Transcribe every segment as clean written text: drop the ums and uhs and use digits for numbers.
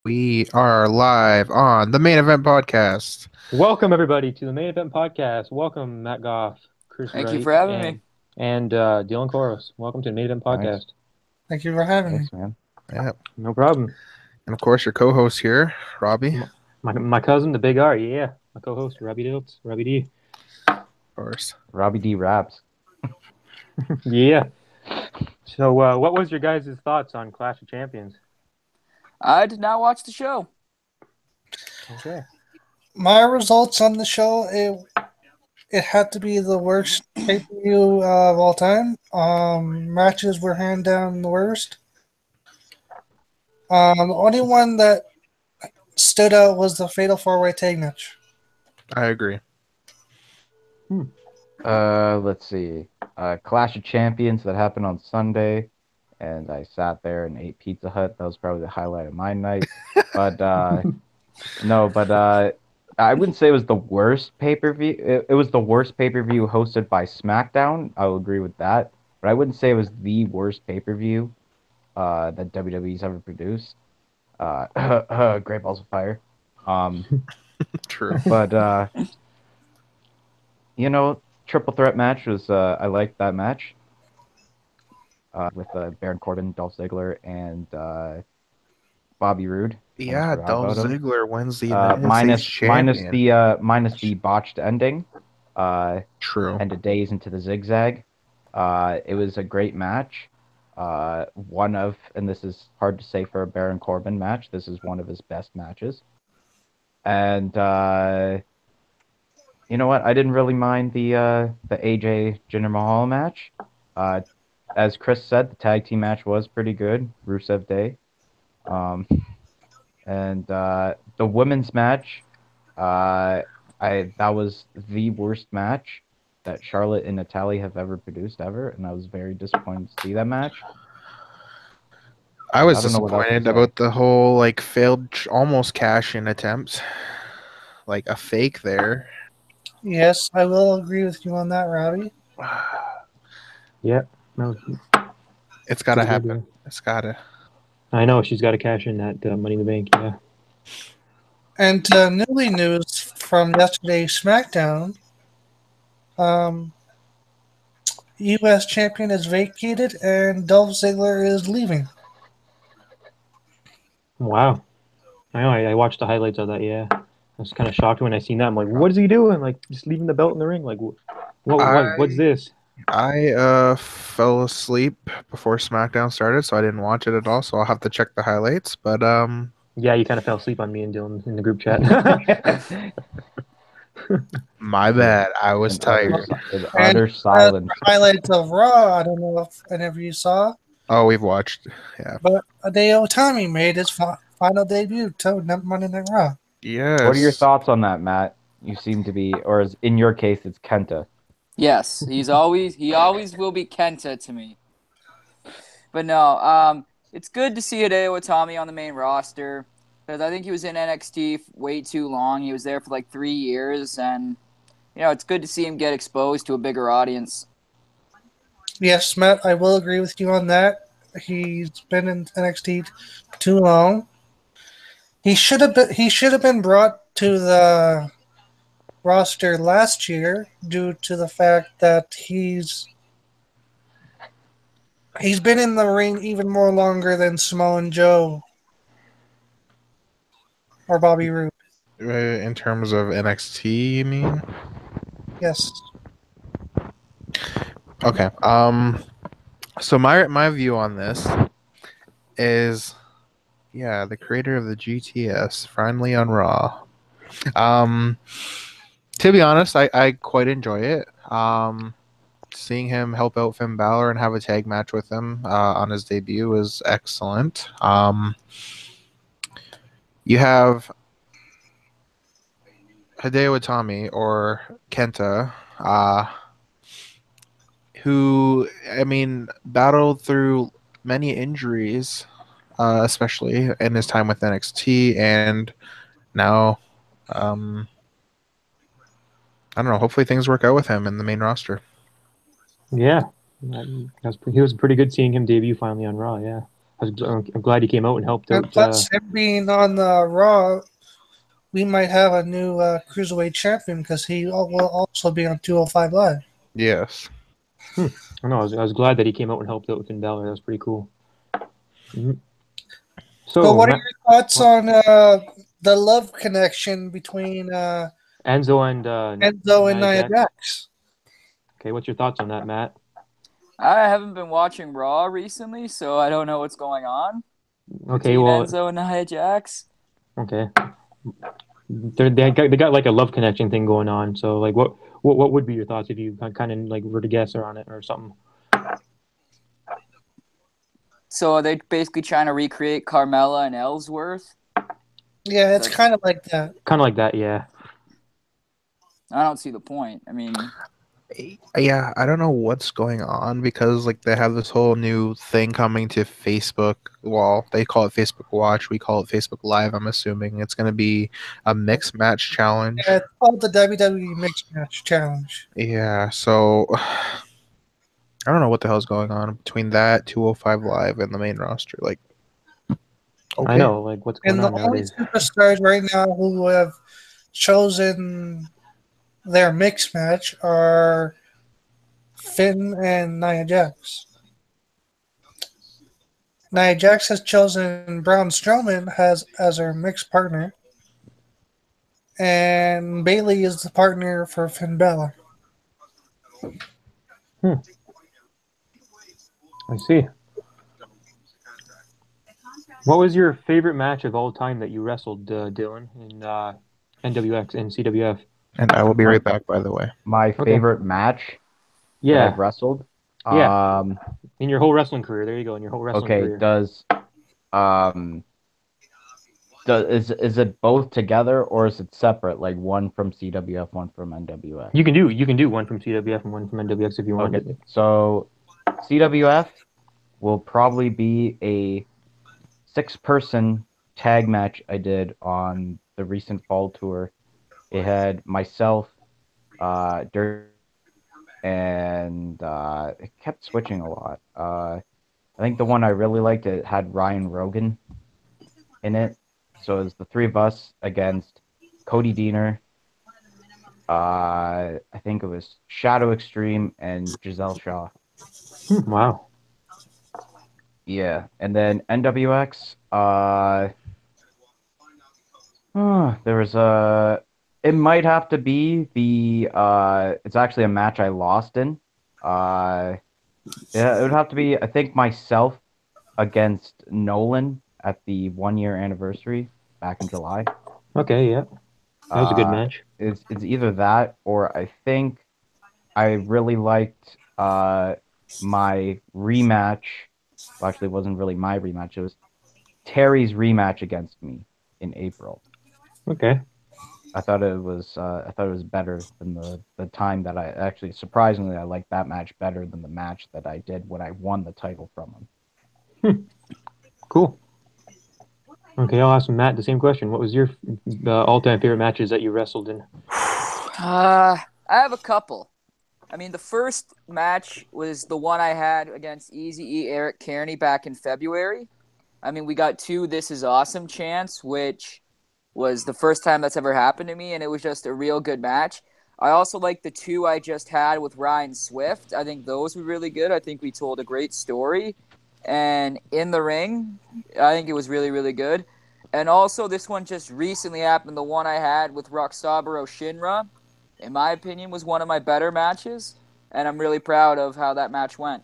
We are live on the main event podcast. Welcome everybody to the main event podcast. Welcome Matt Goff, Chris Thank you Wright, for having me. and Dylan Koros. Welcome to the main event Nice. podcast. Thank you for having me. Thanks, man. Yeah. No problem. And of course, your co-host here, Robbie. My cousin, the Big R. Yeah, my co-host, Robbie Dilts, Robbie D. Of course. Robbie D. Raps. Yeah. So, what was your guys' thoughts on Clash of Champions? I did not watch the show. Okay. My results on the show, it had to be the worst pay-per-view of all time. Matches were hand down the worst. The only one that stood out was the Fatal 4-Way Tag match. I agree. Let's see. Clash of Champions that happened on Sunday, and I sat there and ate Pizza Hut. That was probably the highlight of my night. But I wouldn't say it was the worst pay-per-view. It was the worst pay-per-view hosted by SmackDown. I will agree with that. But I wouldn't say it was the worst pay-per-view that WWE's ever produced. Great Balls of Fire. True. But triple threat match was I liked that match with Baron Corbin, Dolph Ziggler, and Bobby Roode. Yeah, Dolph Ziggler wins the minus the botched ending. True. And a days into the zigzag. It was a great match. And this is hard to say for a Baron Corbin match. This is one of his best matches. And you know what? I didn't really mind the AJ Jinder Mahal match. As Chris said, the tag team match was pretty good. Rusev Day. And the women's match, that was the worst match that Charlotte and Natalya have ever produced ever, and I was very disappointed to see that match. I was disappointed about the whole failed almost cash-in attempts, like a fake there. Yes, I will agree with you on that, Robbie. Yeah, no, it's gotta happen. It's gotta. I know she's got to cash in that Money in the Bank. Yeah. And newly news from yesterday's SmackDown, U.S. champion is vacated and Dolph Ziggler is leaving. Wow. I know. I watched the highlights of that. Yeah. I was kind of shocked when I seen that. I'm like, what is he doing? Like, just leaving the belt in the ring? Like, what's this? I fell asleep before SmackDown started, so I didn't watch it at all. So I'll have to check the highlights. But yeah, you kind of fell asleep on me and Dylan in the group chat. My bad. I was tired. Utter silence. Highlights of Raw. I don't know if any of you saw. Oh, we've watched. Yeah. But Hideo Itami made his final debut to Monday Night Raw. Yes. What are your thoughts on that, Matt? You seem to be, or in your case, it's Kenta. Yes, he always will be Kenta to me. But no, it's good to see Hideo Itami on the main roster because I think he was in NXT way too long. He was there for like 3 years, and it's good to see him get exposed to a bigger audience. Yes, Matt, I will agree with you on that. He's been in NXT too long. He should have been brought to the roster last year due to the fact that he's been in the ring even more longer than Samoa Joe or Bobby Roode. In terms of NXT, you mean? Yes. Okay. So my view on this is, yeah, the creator of the GTS finally on Raw. To be honest, I quite enjoy it. Seeing him help out Finn Balor and have a tag match with him on his debut was excellent. You have Hideo Itami or Kenta, who, I mean, battled through many injuries, especially in his time with NXT, and now, I don't know, hopefully things work out with him in the main roster. Yeah, he was pretty good seeing him debut finally on Raw, yeah. I'm glad he came out and helped And out. plus, him being on Raw, we might have a new cruiserweight champion because he will also be on 205 Live. Yes. I know. I was glad that he came out and helped out with Finn Balor. That was pretty cool. Mm-hmm. So, what are your thoughts on the love connection between Enzo and Nia Jax? Okay, what's your thoughts on that, Matt? I haven't been watching Raw recently, so I don't know what's going on. Okay, between Enzo and Nia Jax. Okay. They got like a love connection thing going on. So like, what would be your thoughts if you kind of like were to guess on it or something? So are they basically trying to recreate Carmella and Ellsworth? Yeah, it's kind of like that. Kind of like that, yeah. I don't see the point. I mean, yeah, I don't know what's going on because like they have this whole new thing coming to Facebook. Well, they call it Facebook Watch. We call it Facebook Live. I'm assuming it's going to be a mixed match challenge. Yeah, it's called the WWE Mixed Match Challenge. Yeah, so I don't know what the hell's going on between that 205 Live and the main roster. Like, okay. I know, like what's going on nowadays. And the only superstars right now who have chosen their mixed match are Finn and Nia Jax. Nia Jax has chosen Braun Strowman as her mixed partner, and Bayley is the partner for Finn Balor. I see. What was your favorite match of all time that you wrestled, Dylan, in NWX and CWF? And I will be right back, by the way. My favorite match that I've wrestled? Yeah. In your whole wrestling career. There you go, in your whole wrestling career. Is it both together or is it separate? Like one from CWF, one from NWF? You can do one from CWF and one from NWX if you want. Okay. So CWF will probably be a 6-person tag match I did on the recent fall tour. It had myself, Dirt, and it kept switching a lot. I think the one I really liked, it had Ryan Rogan in it. So it was the three of us against Cody Deaner. I think it was Shadow Extreme and Giselle Shaw. Wow. Yeah, and then NWX. There was it might have to be the. It's actually a match I lost in. Yeah, it would have to be. I think myself against Nolan at the 1-year anniversary back in July. Okay, yeah, that was a good match. It's either that or I think I really liked my rematch. Well, actually, it wasn't really my rematch. It was Terry's rematch against me in April. Okay. I thought it was better than the time that I actually, surprisingly, I liked that match better than the match that I did when I won the title from him. Cool. Okay, I'll ask Matt the same question. What was your all-time favorite matches that you wrestled in? I have a couple. I mean, the first match was the one I had against Eazy-E Eric Kearney back in February. I mean, we got 2 This Is Awesome chants, which was the first time that's ever happened to me, and it was just a real good match. I also like the 2 I just had with Ryan Swift. I think those were really good. I think we told a great story. And in the ring, I think it was really, really good. And also, this one just recently happened, the one I had with Roxaburo Shinra, in my opinion, was one of my better matches, and I'm really proud of how that match went.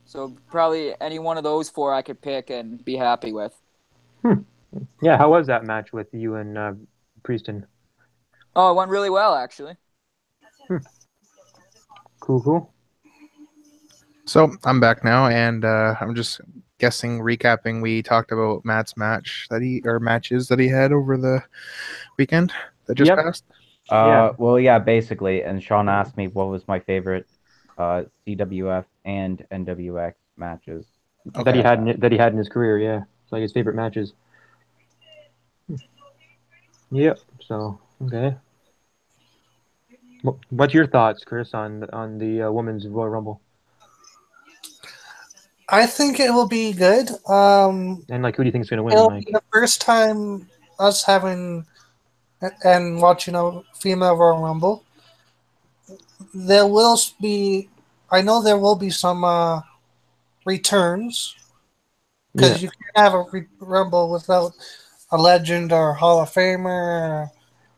So probably any one of those 4 I could pick and be happy with. Yeah, how was that match with you and Prieston? Oh, it went really well, actually. Cool. So I'm back now, and I'm just guessing, recapping. We talked about Matt's matches that he had over the weekend that just passed. Well, yeah, basically. And Sean asked me what was my favorite CWF and NWX matches that he had in his career. Yeah, it's like his favorite matches. Yep. So okay. What's your thoughts, Chris, on the Women's Royal Rumble? I think it will be good. And like, who do you think is gonna win? It'll Like, be the first time us having and watching a female Royal Rumble. There will be, I know there will be some returns yeah, because you can't have a Rumble without a legend or Hall of Famer, or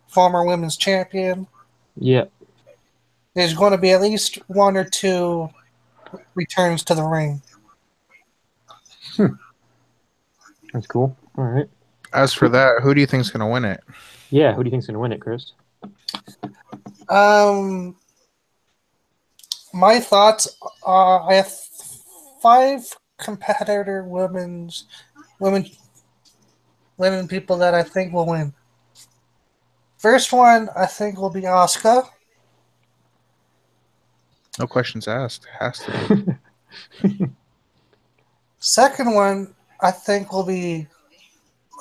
former women's champion. yeah, There's going to be at least one or two returns to the ring. that's cool. All right. As for that, who do you think's gonna win it? Yeah, who do you think's gonna win it, Chris? Um, my thoughts are I have five competitor women women people that I think will win. First one I think will be Asuka. No questions asked. Has to be. Second one I think will be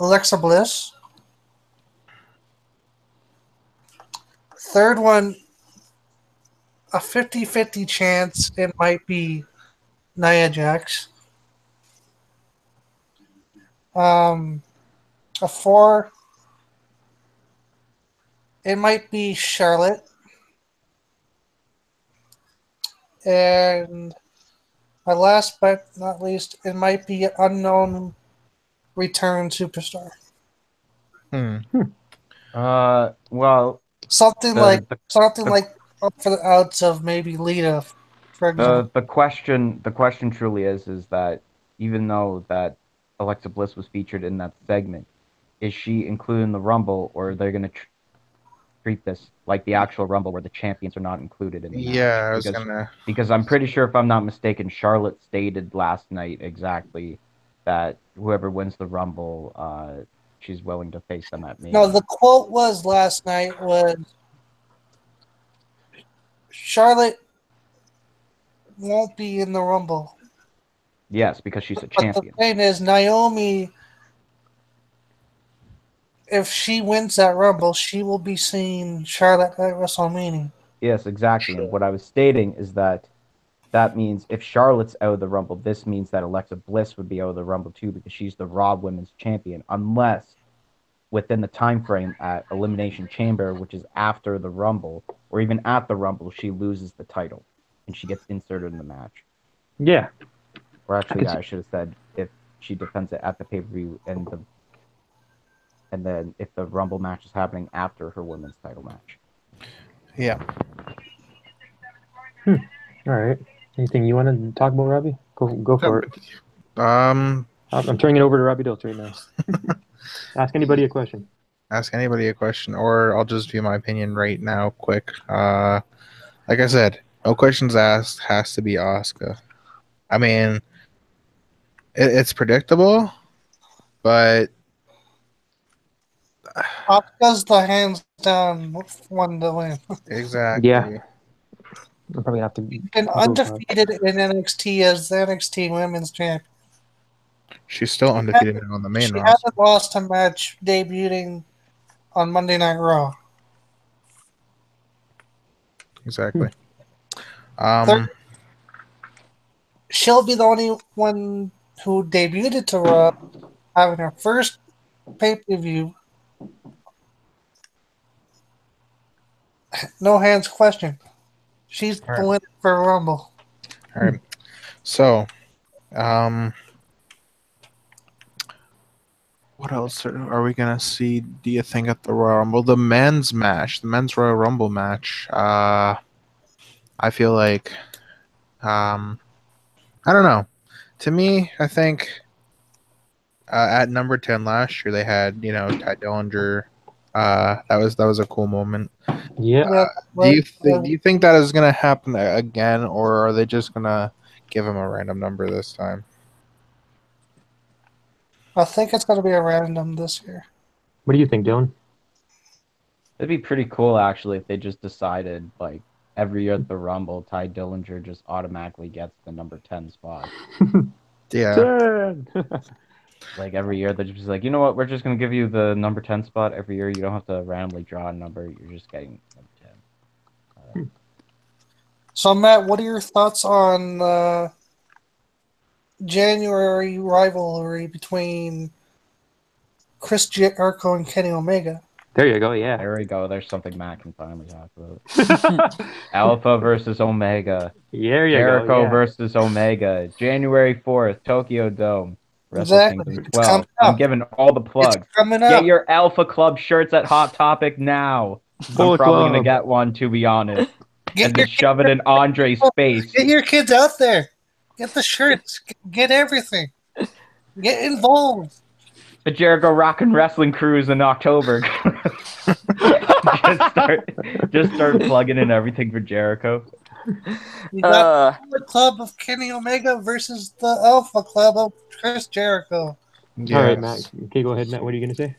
Alexa Bliss. Third one, a 50-50 chance it might be Nia Jax. A four, it might be Charlotte. And my last but not least, it might be an unknown return superstar. Well, Something the like up for the outs of maybe Lita, for example. the question truly is that even though that Alexa Bliss was featured in that segment, is she included in the Rumble, or are they going to treat this like the actual Rumble where the champions are not included in the match? Yeah, I was gonna. Because I'm pretty sure, if I'm not mistaken, Charlotte stated last night exactly that whoever wins the Rumble, she's willing to face them at No, Mania. the quote was last night was Charlotte won't be in the Rumble. Yes, because she's a But the champion. thing is, Naomi, if she wins that Rumble, she will be seeing Charlotte at WrestleMania. Yes, exactly. And what I was stating is that means if Charlotte's out of the Rumble, this means that Alexa Bliss would be out of the Rumble too, because she's the Raw Women's Champion, unless within the time frame at Elimination Chamber, which is after the Rumble, or even at the Rumble, she loses the title and she gets inserted in the match. Yeah, Or actually, could yeah, I should have said if she defends it at the pay-per-view and then if the Rumble match is happening after her women's title match. Yeah. all right. Anything you want to talk about, Robbie? Go for it. I'm turning it over to Robbie Dilts right now. Ask anybody a question. Ask anybody a question, or I'll just give my opinion right now, quick. Like I said, no questions asked. Has to be Asuka. I mean, it's predictable, but Asuka's the hands down one to win. exactly. Yeah. I'm probably gonna have to. Been Google undefeated in NXT as the NXT Women's Champion. She's still undefeated now on the main She roster. hasn't lost a match debuting on Monday Night Raw. Exactly. She'll be the only one who debuted to Raw, having her first pay-per-view. No hands question. She's the winner for Rumble. All right. So, what else are we gonna see? Do you think at the Royal Rumble, the men's match, the men's Royal Rumble match? I feel like, I don't know. To me, I think at number 10 last year they had Ty Dillinger. That was a cool moment. Yeah. Do you think that is gonna happen again, or are they just gonna give him a random number this time? I think it's going to be a random this year. What do you think, Dylan? It'd be pretty cool, actually, if they just decided, like, every year at the Rumble, Ty Dillinger just automatically gets the number 10 spot. Yeah. Like, every year, they're just like, you know what, we're just going to give you the number 10 spot every year. You don't have to randomly draw a number. You're just getting number 10. So, Matt, what are your thoughts on January rivalry between Chris Jericho and Kenny Omega. There you go. Yeah. There we go. There's something Matt can finally talk about. Alpha versus Omega. There you Jericho go. Yeah. versus Omega. January 4th, Tokyo Dome. Wrestle Exactly. Kingdom It's coming 12. I'm up. giving all the plugs. It's coming Get up. your Alpha Club shirts at Hot Topic now. Bullet I'm probably Club. going to get one, to be honest. Get And your, just shove it in Andre's face. get your kids out there. Get the shirts. Get everything. Get involved. The Jericho Rock and Wrestling Cruise in October. just start plugging in everything for Jericho. You got the club of Kenny Omega versus the Alpha Club of Chris Jericho. Yes. All right, Matt. Okay, go ahead, Matt. What are you going to say?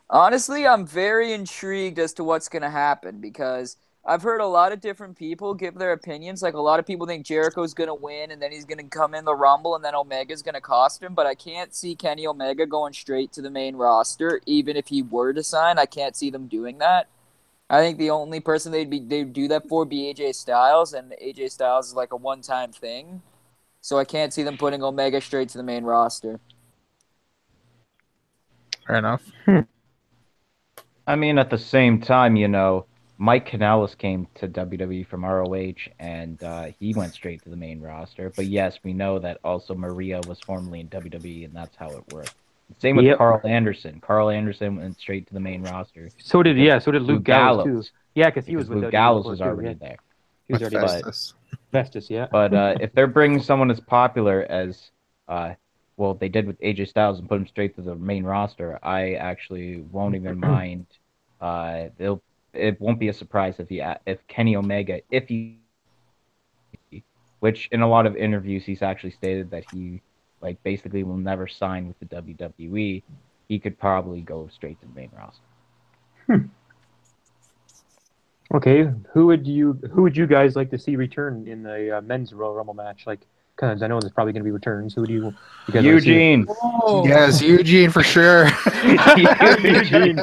Honestly, I'm very intrigued as to what's going to happen because I've heard a lot of different people give their opinions. Like, a lot of people think Jericho's going to win, and then he's going to come in the Rumble, and then Omega's going to cost him. But I can't see Kenny Omega going straight to the main roster, even if he were to sign. I can't see them doing that. I think the only person they'd do that for be AJ Styles, and AJ Styles is like a one-time thing. So I can't see them putting Omega straight to the main roster. Fair enough. I mean, at the same time, Mike Kanellis came to WWE from ROH, and he went straight to the main roster. But yes, we know that also Maria was formerly in WWE, and that's how it worked. Same with Carl Anderson. Carl Anderson went straight to the main roster. So did Luke Gallows too. Yeah, because he was with Luke WWE Gallows before, was too, already yeah. there. He was With already Festus. Festus, yeah. But if they're bringing someone as popular as, they did with AJ Styles and put him straight to the main roster, I actually won't even mind. It won't be a surprise if Kenny Omega, which in a lot of interviews he's actually stated that he basically will never sign with the WWE, he could probably go straight to the main roster. Okay, who would you guys like to see return in the men's Royal Rumble match? Because I know there's probably going to be returns. Who do you guys Eugene. Oh. Yes, Eugene for sure. Eugene.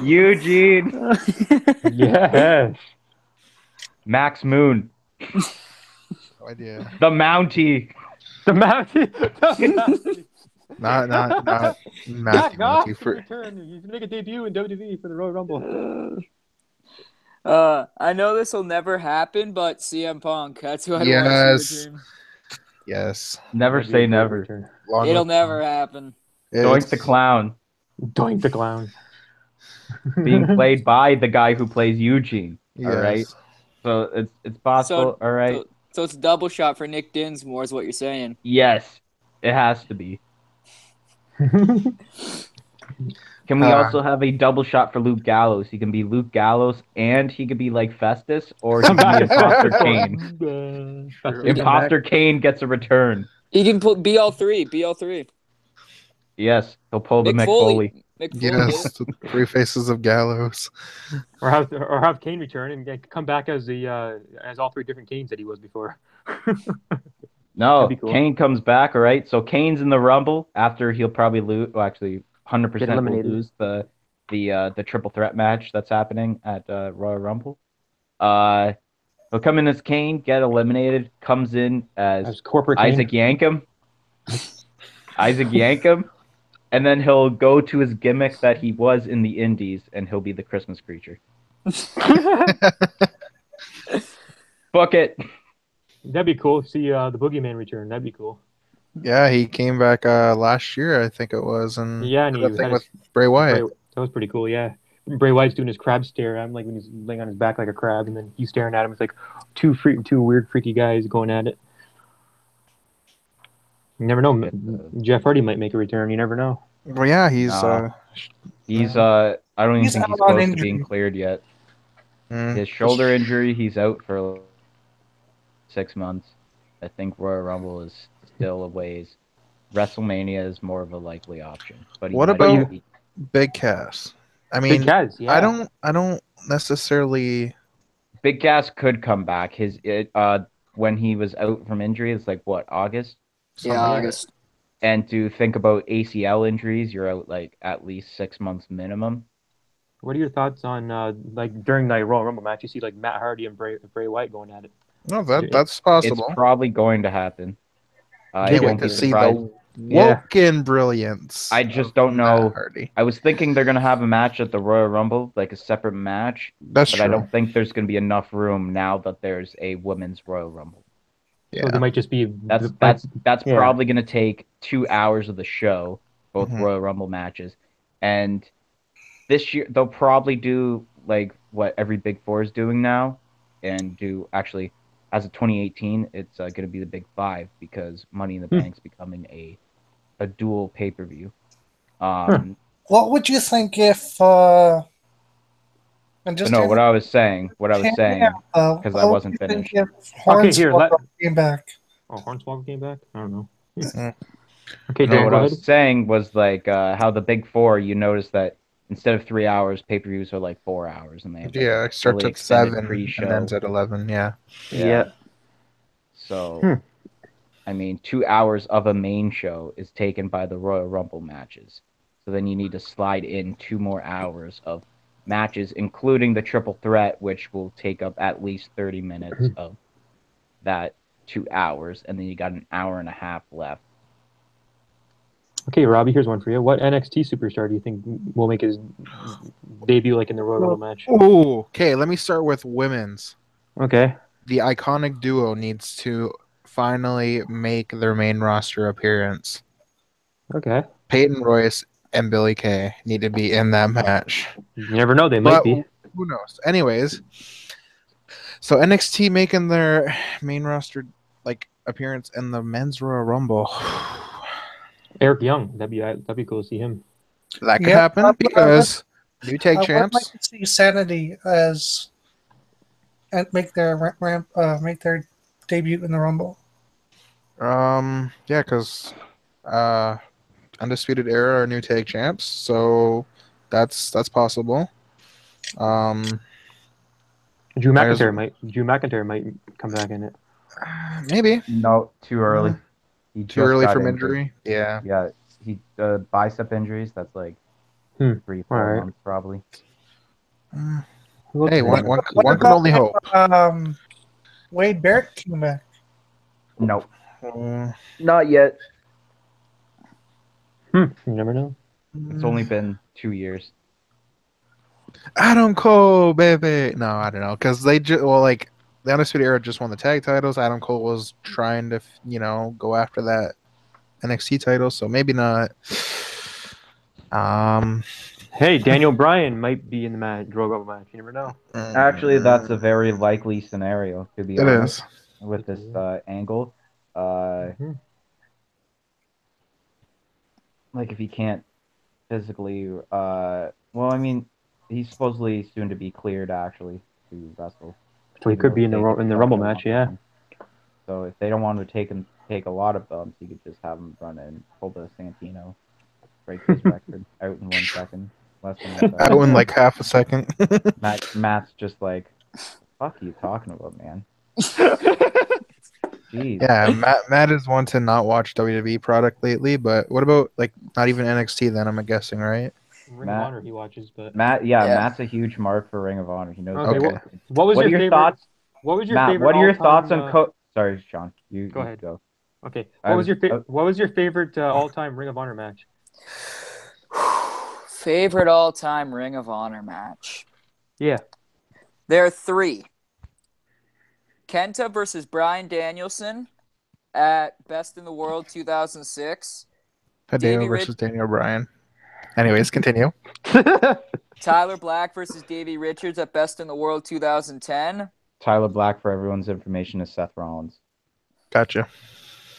Eugene. Yes. Max Moon. No idea. The Mountie. The Mountie. Not Jack Matthew Knox Monkey to for return. He's gonna make a debut in WWE for the Royal Rumble. I know this will never happen, but CM Punk. That's who I want to see return. Yes. Never That'd be a say great never. return. It'll never happen. Doink the Clown. Doink the Clown. Being played by the guy who plays Eugene. Yes. All right. So it's possible. All right. So it's a double shot for Nick Dinsmore, is what you're saying. Yes, it has to be. Can we also have a double shot for Luke Gallows? He can be Luke Gallows, and he could be like Festus, or he can be Imposter Kane. Imposter Kane gets a return. He can be all three. Be all three. Yes, he'll pull the Mick McFoley. Yes, the three faces of Gallows. Or have Kane return and come back as as all three different Kanes that he was before. No, That'd be cool. Kane comes back. All right, so Kane's in the Rumble after he'll probably lose. Well, actually, 100% will eliminated. lose the triple threat match that's happening at Royal Rumble. He'll come in as Kane, get eliminated, comes in as corporate Isaac Yankem. Isaac Yankem. And then he'll go to his gimmick that he was in the Indies, and he'll be the Christmas creature. Book it. That'd be cool. See the Boogeyman return. That'd be cool. Yeah, he came back last year, I think it was, and Yeah, and he the thing had with Bray Wyatt. that was pretty cool. Yeah, Bray Wyatt's doing his crab stare at him, like when he's laying on his back like a crab, and then he's staring at him. It's like two weird, freaky guys going at it. You never know. Jeff Hardy might make a return. You never know. Well, yeah, he's I don't even think he's out on close to injury. being cleared yet. mm, His shoulder injury, he's out for 6 months. I think Royal Rumble is still a ways. WrestleMania is more of a likely option. But What about Big Cass? I mean, Big Kaz, yeah. I don't necessarily. Big Cass could come back. When he was out from injury, it's like what, August? Yeah, August. And to think about ACL injuries, you're out like at least 6 months minimum. What are your thoughts on during that Royal Rumble match? You see like Matt Hardy and Bray Wyatt going at it. No, that's possible. It's probably going to happen. I Can't wait won't to be see surprised. the Yeah. woken brilliance. I just of don't Matt know. Hardy. I was thinking they're gonna have a match at the Royal Rumble, like a separate match, That's but true. I don't think there's gonna be enough room now that there's a women's Royal Rumble. So Yeah. they might just be That's yeah. probably gonna take 2 hours of the show, both Mhm. Royal Rumble matches, and this year they'll probably do like what every Big Four is doing now, and do actually as of 2018, it's gonna be the Big Five because Money in the Bank's becoming a dual pay-per-view. What would you think if and But just no, hear what me, I was saying, because I what would wasn't you think finished. if Okay, here, Hornswoggle came back? Oh, Hornswoggle came back? I don't know. Mhm. Okay, No, No, Dan, what go I ahead. was saying was like how the Big Four, you notice that instead of 3 hours, pay-per-views are like 4 hours, and they have like Yeah, a it starts really at extended 7 and pre-show. ends at 11. Yeah. Yeah. So, I mean, 2 hours of a main show is taken by the Royal Rumble matches. So then you need to slide in 2 more hours of matches, including the triple threat, which will take up at least 30 minutes of that 2 hours, and then you got an hour and a half left. Okay, Robbie, here's one for you. What NXT superstar do you think will make his debut like in the Royal Rumble match? Ooh, okay, let me start with women's. Okay. The iconic duo needs to finally make their main roster appearance. Okay. Peyton Royce and Billie Kay need to be in that match. You never know, they But might be. who knows? Anyways, so NXT making their main roster like appearance in the men's Royal Rumble. Eric Young. That'd be cool to see him. That could Yeah, happen because new tag I would like champs. to see Sanity as and make their make their debut in the Rumble. Yeah, because Undisputed Era are new tag champs, so that's possible. Drew Might as- McIntyre might come back in it. maybe No, too early. He too just early got from injured. injury. Yeah. Yeah, he bicep injuries. That's like 3-4 Alright. months probably. Hey, one What can about only hope. Wade Barrett came back? No, Uh, not yet. You never know. It's only been 2 years. Adam Cole, baby. No, I don't know, because they just like the Undisputed Era just won the tag titles. Adam Cole was trying to go after that NXT title, so maybe not. Hey, Daniel Bryan might be in the Royal Rumble match. You never know. Actually, that's a very likely scenario, to be It honest, is. with this angle. Like if he can't physically, well, I mean, he's supposedly soon to be cleared actually to wrestle. So he could be in the Rumble match, yeah. So if they don't want to take a lot of bumps, you could just have him run in, pull the Santino, break his record out in 1 second, less than 1 second. Out in like half a second. Matt's just like, fuck you talking about, man? Jeez. Yeah, Matt is one to not watch WWE product lately, but what about like not even NXT then, I'm guessing, right? Ring of Honor he watches, but Matt's a huge mark for Ring of Honor. He knows. Okay, Okay. what was your favorite thoughts? What was your Matt, favorite what are your all-time, thoughts on Sorry, Sean. You Go ahead. Go. Okay. I What was your favorite all-time Ring of Honor match? Favorite all-time Ring of Honor match? Yeah. There are 3. Kenta versus Bryan Danielson at Best in the World 2006. Hideo versus Daniel Bryan. Anyways, continue. Tyler Black versus Davey Richards at Best in the World 2010. Tyler Black, for everyone's information, is Seth Rollins. Gotcha.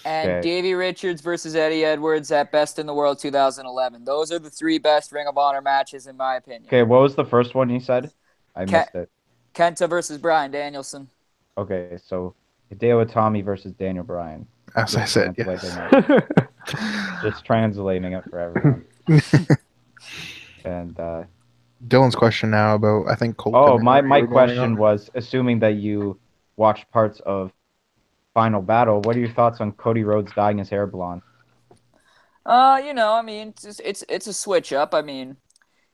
And Okay. Davey Richards versus Eddie Edwards at Best in the World 2011. Those are the 3 best Ring of Honor matches, in my opinion. Okay, what was the first one you said? I missed it. Kenta versus Bryan Danielson. Okay, so Hideo Itami versus Daniel Bryan. As I said, yes. Just translating it for everyone. And Dylan's question now about, I think, Cole. oh, my question was, assuming that you watched parts of Final Battle, what are your thoughts on Cody Rhodes dyeing his hair blonde? I mean, it's a switch up. I mean,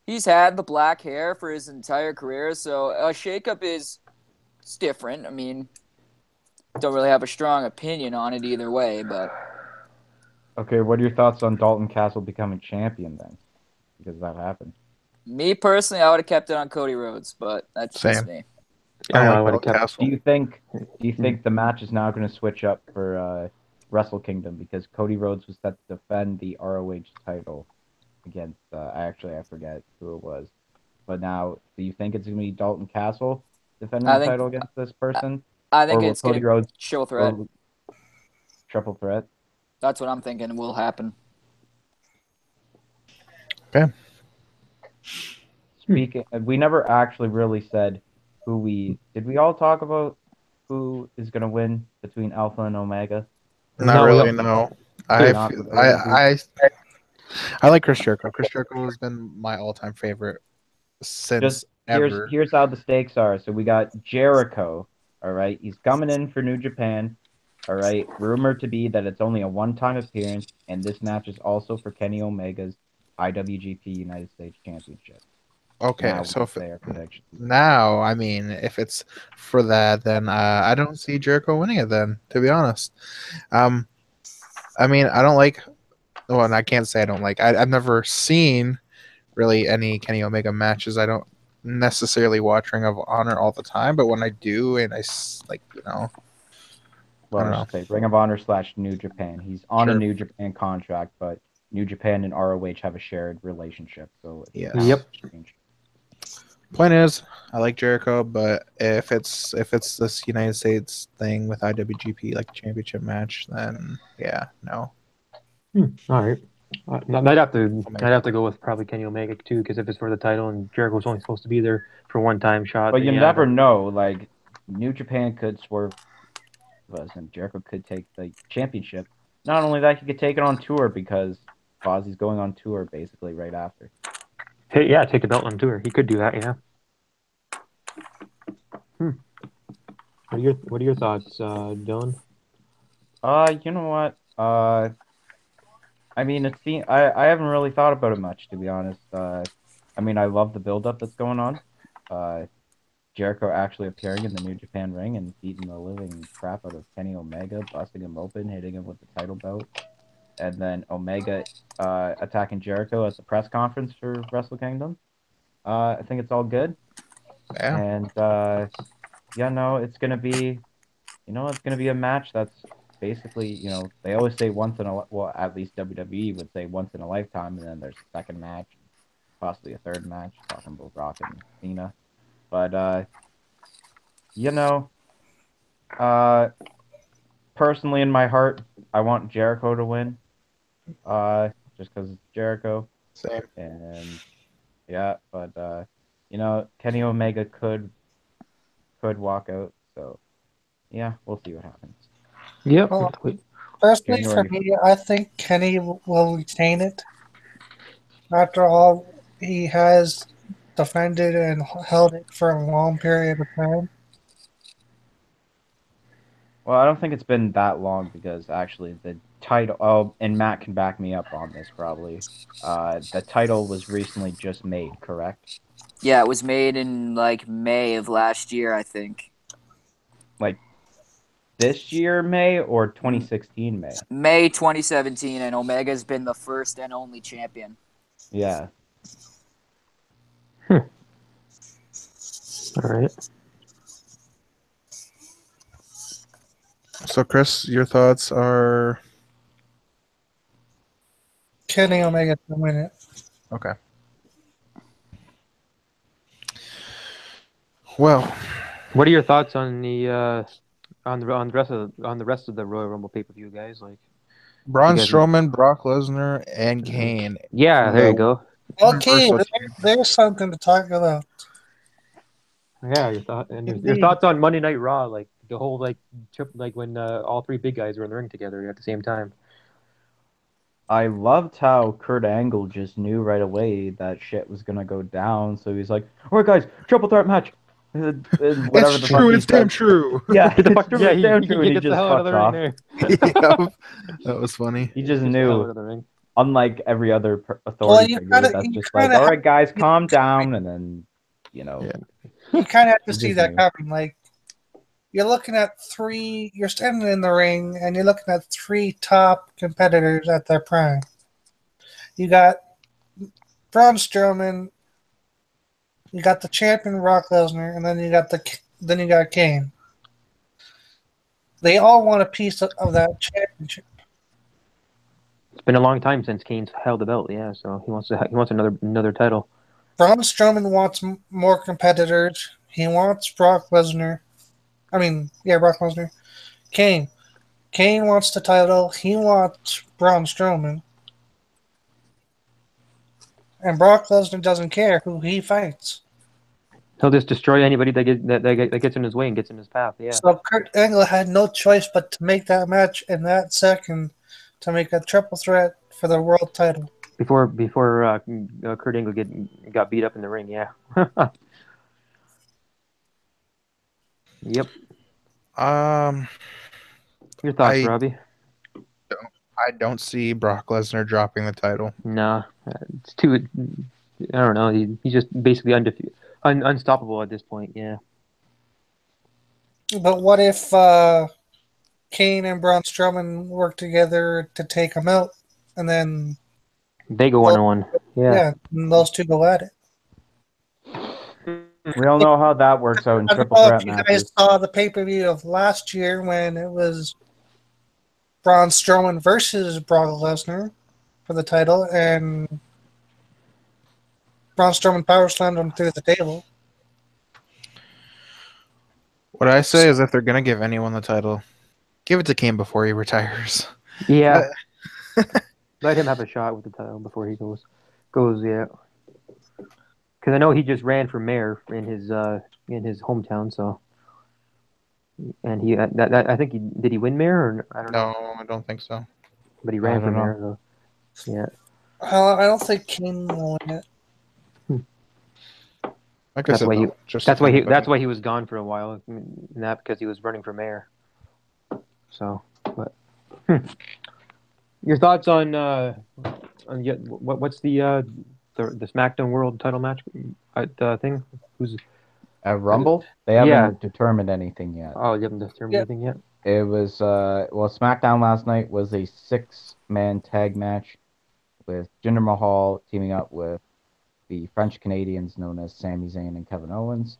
he's had the black hair for his entire career, so a shakeup is different. I mean, don't really have a strong opinion on it either way, but Okay, what are your thoughts on Dalton Castle becoming champion then? Because that happened. Me personally, I would have kept it on Cody Rhodes, but that's just Same. me. I don't I like would have Dalton kept. Castle. Do you think the match is now going to switch up for Wrestle Kingdom because Cody Rhodes was set to defend the ROH title against I forget who it was, but now do you think it's going to be Dalton Castle defending I the think title against this person, I or think will it's Cody gonna Rhodes show threat. go triple threat? That's what I'm thinking will happen. Okay. Speaking, we never actually really said who we did. We all talk about who is going to win between Alpha and Omega. Not No, really. No. I Not feel- really. I like Chris Jericho. Chris Jericho has been my all-time favorite Just since ever. here's how the stakes are. So we got Jericho. All right, he's coming in for New Japan. All right, rumored to be that it's only a one-time appearance, and this match is also for Kenny Omega's IWGP United States Championship. Okay, Now so we if say our prediction. now, I mean, if it's for that, then I don't see Jericho winning it. Then, to be honest, um, I mean, I don't like. Well, and I can't say I don't like. I've never seen really any Kenny Omega matches. I don't necessarily watch Ring of Honor all the time, but when I do, and like, I Well, don't I know. should say Ring of Honor / New Japan. He's on a Sure. New Japan contract, but New Japan and ROH have a shared relationship, so it's Yes. not Yep. strange. Point is, I like Jericho, but if it's this United States thing with IWGP like championship match, then yeah, no. All right. I'd have to go with probably Kenny Omega too, because if it's for the title and Jericho's only supposed to be there for one time shot, But then you yeah, never know. Like New Japan could swerve us, and Jericho could take the championship. Not only that, he could take it on tour because Fozzy's going on tour basically right after. take the belt on tour. He could do that. Yeah. What are your thoughts, Dylan? You know what? I mean, I haven't really thought about it much, to be honest. I mean, I love the build-up that's going on. Jericho actually appearing in the New Japan ring and beating the living crap out of Kenny Omega, busting him open, hitting him with the title belt, and then Omega attacking Jericho at the press conference for Wrestle Kingdom. I think it's all good, Yeah. and it's gonna be, it's gonna be a match that's basically, they always say once in a well, at least WWE would say once in a lifetime, and then there's a second match, possibly a third match, talking about Rock and Cena, but you know. Personally, in my heart, I want Jericho to win. Just because it's Jericho, Same. and yeah, but Kenny Omega could walk out. So yeah, we'll see what happens. Yep. Well, personally, for January. me, I think Kenny will retain it. After all, he has defended and held it for a long period of time. Well, I don't think it's been that long because actually the title. Oh, and Matt can back me up on this probably. The title was recently just made, correct? Yeah, it was made in like May of last year, I think. Like this year May or 2016 May? May 2017, and Omega's been the first and only champion. Yeah. All right. So, Chris, your thoughts are Kenny Omega to win it. okay. Well, What are your thoughts on the rest of the Royal Rumble pay-per-view, guys? Like, Braun you guys- Strowman, Brock Lesnar, and Kane. yeah, there you go. Okay, Universal there's something to talk about. Yeah, your Indeed. thoughts on Monday Night Raw, like the whole trip, like when all three big guys were in the ring together at the same time. I loved how Kurt Angle just knew right away that shit was gonna go down. So he's like, "All right, guys, triple threat match." And whatever It's the true. fuck he It's damn says. true. Yeah, Get the fuck it's yeah, damn he true. And he gets the just hell out of fucks the ring off. there. Yep. That was funny. He just Gets the hell out knew, of the ring. unlike every other Well, authority you figure, kinda- that's you just like, kinda "All right, guys, have- calm down," and then Yeah. You kind of have to He see just that knew. coming. Like, you're looking at three. You're standing in the ring, and you're looking at three top competitors at their prime. You got Braun Strowman, you got the champion Brock Lesnar, and then you got Kane. They all want a piece of that championship. It's been a long time since Kane's held the belt. Yeah, so he wants another title. Braun Strowman wants more competitors. He wants Brock Lesnar. Brock Lesnar. Kane. Kane wants the title. He wants Braun Strowman. And Brock Lesnar doesn't care who he fights. He'll just destroy anybody that gets in his way and gets in his path. Yeah. So Kurt Angle had no choice but to make that match in that second to make a triple threat for the world title. Before Kurt Angle got beat up in the ring. Yeah. Yep. Your thoughts, Robbie? I don't see Brock Lesnar dropping the title. Nah, it's too. I don't know. He's just basically unstoppable at this point. Yeah. But what if Kane and Braun Strowman work together to take him out, and then they go 1-on-1? Yeah. And those two go at it. We all know how that works out in triple threat matches. You guys saw the pay-per-view of last year when it was Braun Strowman versus Brock Lesnar for the title, and Braun Strowman power slammed him through the table. What I say is if they're going to give anyone the title, give it to Kane before he retires. Yeah. Let him have a shot with the title before he goes, yeah. Because I know he just ran for mayor in his hometown, so. And I think did he win mayor or I don't know. No, I don't think so. But he ran for mayor, so yeah. I don't think Kane will win it. Like that's why he was gone for a while. Not because he was running for mayor. So, but your thoughts on what's the SmackDown World Title match thing? Who's at Rumble? They haven't determined anything yet. Oh, you haven't determined anything yet? It was SmackDown last night was a 6-man tag match with Jinder Mahal teaming up with the French Canadians known as Sami Zayn and Kevin Owens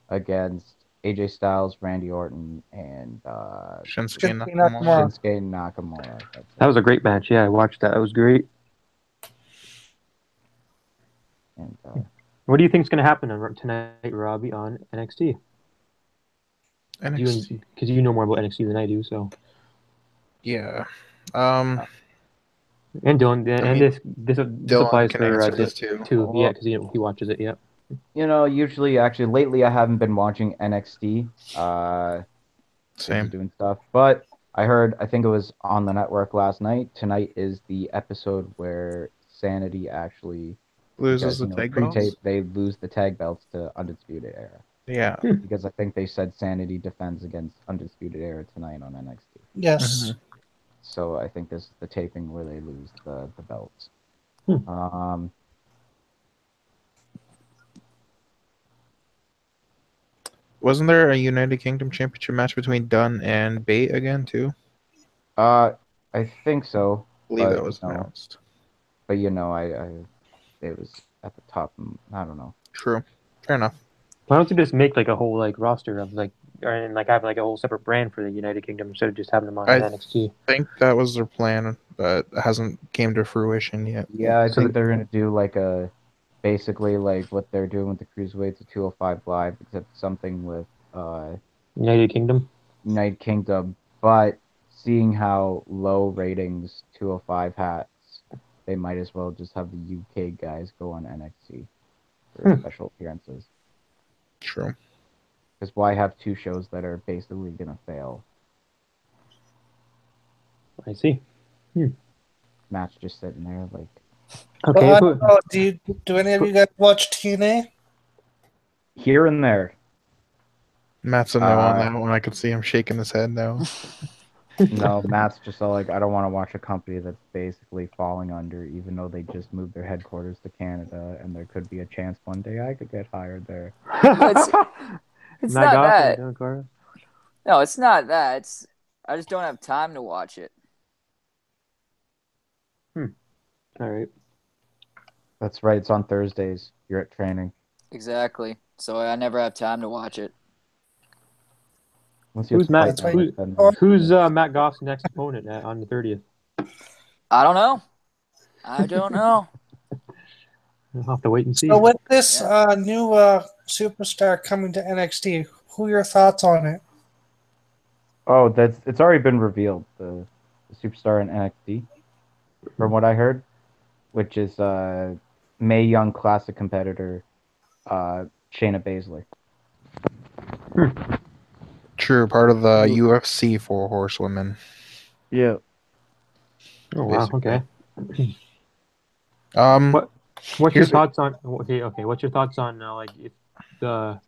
against AJ Styles, Randy Orton, and Shinsuke Nakamura. That was a great match. Yeah, I watched that. It was great. And what do you think is going to happen tonight, Robbie, on NXT? NXT. Because you know more about NXT than I do, so. Yeah. And Dylan, this applies for this too. Yeah, because he watches it. Yeah. Usually, actually, lately I haven't been watching NXT. Same. Doing stuff, but I think it was on the network last night. Tonight is the episode where Sanity actually loses the tag belts. They lose the tag belts to Undisputed Era. Yeah. Because I think they said Sanity defends against Undisputed Era tonight on NXT. Yes. Mm-hmm. So I think this is the taping where they lose the belts. Wasn't there a United Kingdom Championship match between Dunn and Bate again too? I think so. I believe that was announced. But it was at the top. I don't know. True. Fair enough. Why don't you just make like a whole roster of and have like a whole separate brand for the United Kingdom instead of just having them on NXT? I think that was their plan, but it hasn't came to fruition yet. Yeah, I think they're gonna do basically what they're doing with the Cruiserweights at 205 Live, except something with United Kingdom. United Kingdom, but seeing how low ratings 205 has, they might as well just have the UK guys go on NXT for special appearances. True. Because why have two shows that are basically going to fail? I see. Match just sitting there Okay. Well, do any of you guys watch TNA? Here and there. Matt's a no on that one. I could see him shaking his head no. No, Matt's just all I don't want to watch a company that's basically falling under, even though they just moved their headquarters to Canada, and there could be a chance one day I could get hired there. It's not that. No, it's not that. I just don't have time to watch it. All right. That's right. It's on Thursdays. You're at training. Exactly. So I never have time to watch it. Once you have Who's to Matt? fight Who- them, Who's Matt Goff's next opponent on the 30th? I don't know. I don't know. We'll have to wait and see. So with this Yeah. new superstar coming to NXT, who are your thoughts on it? Oh, it's already been revealed. The superstar in NXT, from what I heard, which is Mae Young Classic competitor Shayna Baszler. True, part of the UFC Four Horsewomen. Yeah. Oh wow. basically. Okay. Um, What's your Here's- thoughts on? Okay. What's your thoughts on like if the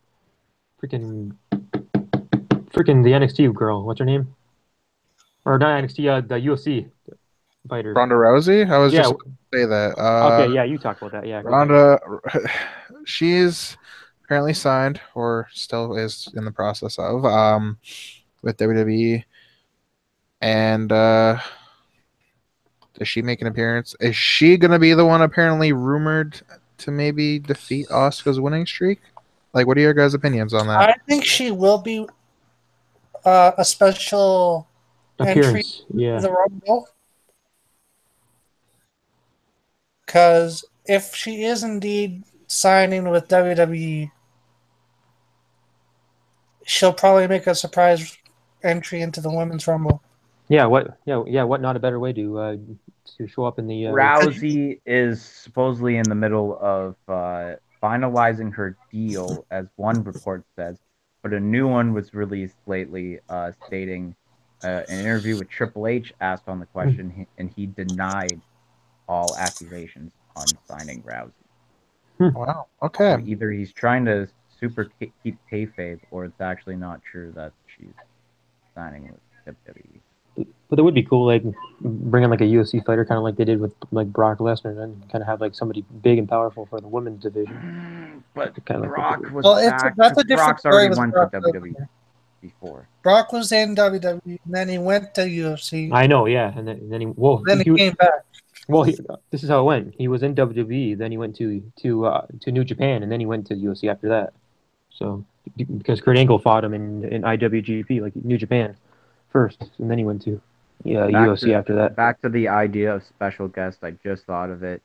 freaking the NXT girl? What's her name? Or not NXT? The UFC fighter. Ronda Rousey. I was Yeah. just gonna say that. Okay. Yeah. You talk about that. Yeah. go ahead. Ronda, she's apparently signed or still is in the process of with WWE. And does she make an appearance? Is she gonna be the one apparently rumored to maybe defeat Asuka's winning streak? Like, what are your guys' opinions on that? I think she will be a special entry Appearance. to Yeah. the Rumble. Because if she is indeed signing with WWE, she'll probably make a surprise entry into the Women's Rumble. Yeah. What? Yeah. Yeah. What? Not a better way to show up in the. Rousey is supposedly in the middle of finalizing her deal, as one report says, but a new one was released lately stating an interview with Triple H asked on the question, and he denied all accusations on signing Rousey. Wow. Okay. So either he's trying to keep kayfabe, or it's actually not true that she's signing with WWE. But it would be cool, like bringing like a UFC fighter, kind of like they did with like Brock Lesnar, and kind of have like somebody big and powerful for the women's division. But Kinda like Brock what they was Well, back. that's a different Brock's story already with won for Brock WWE Lesnar. before. Brock was in WWE, and then he went to UFC. I know, yeah, and then Then he came back. this is how it went. He was in WWE, then he went to New Japan, and then he went to UFC after that. So because Kurt Angle fought him in IWGP, like New Japan, first, and then he went to UFC after that. Back to the idea of special guest, I just thought of it.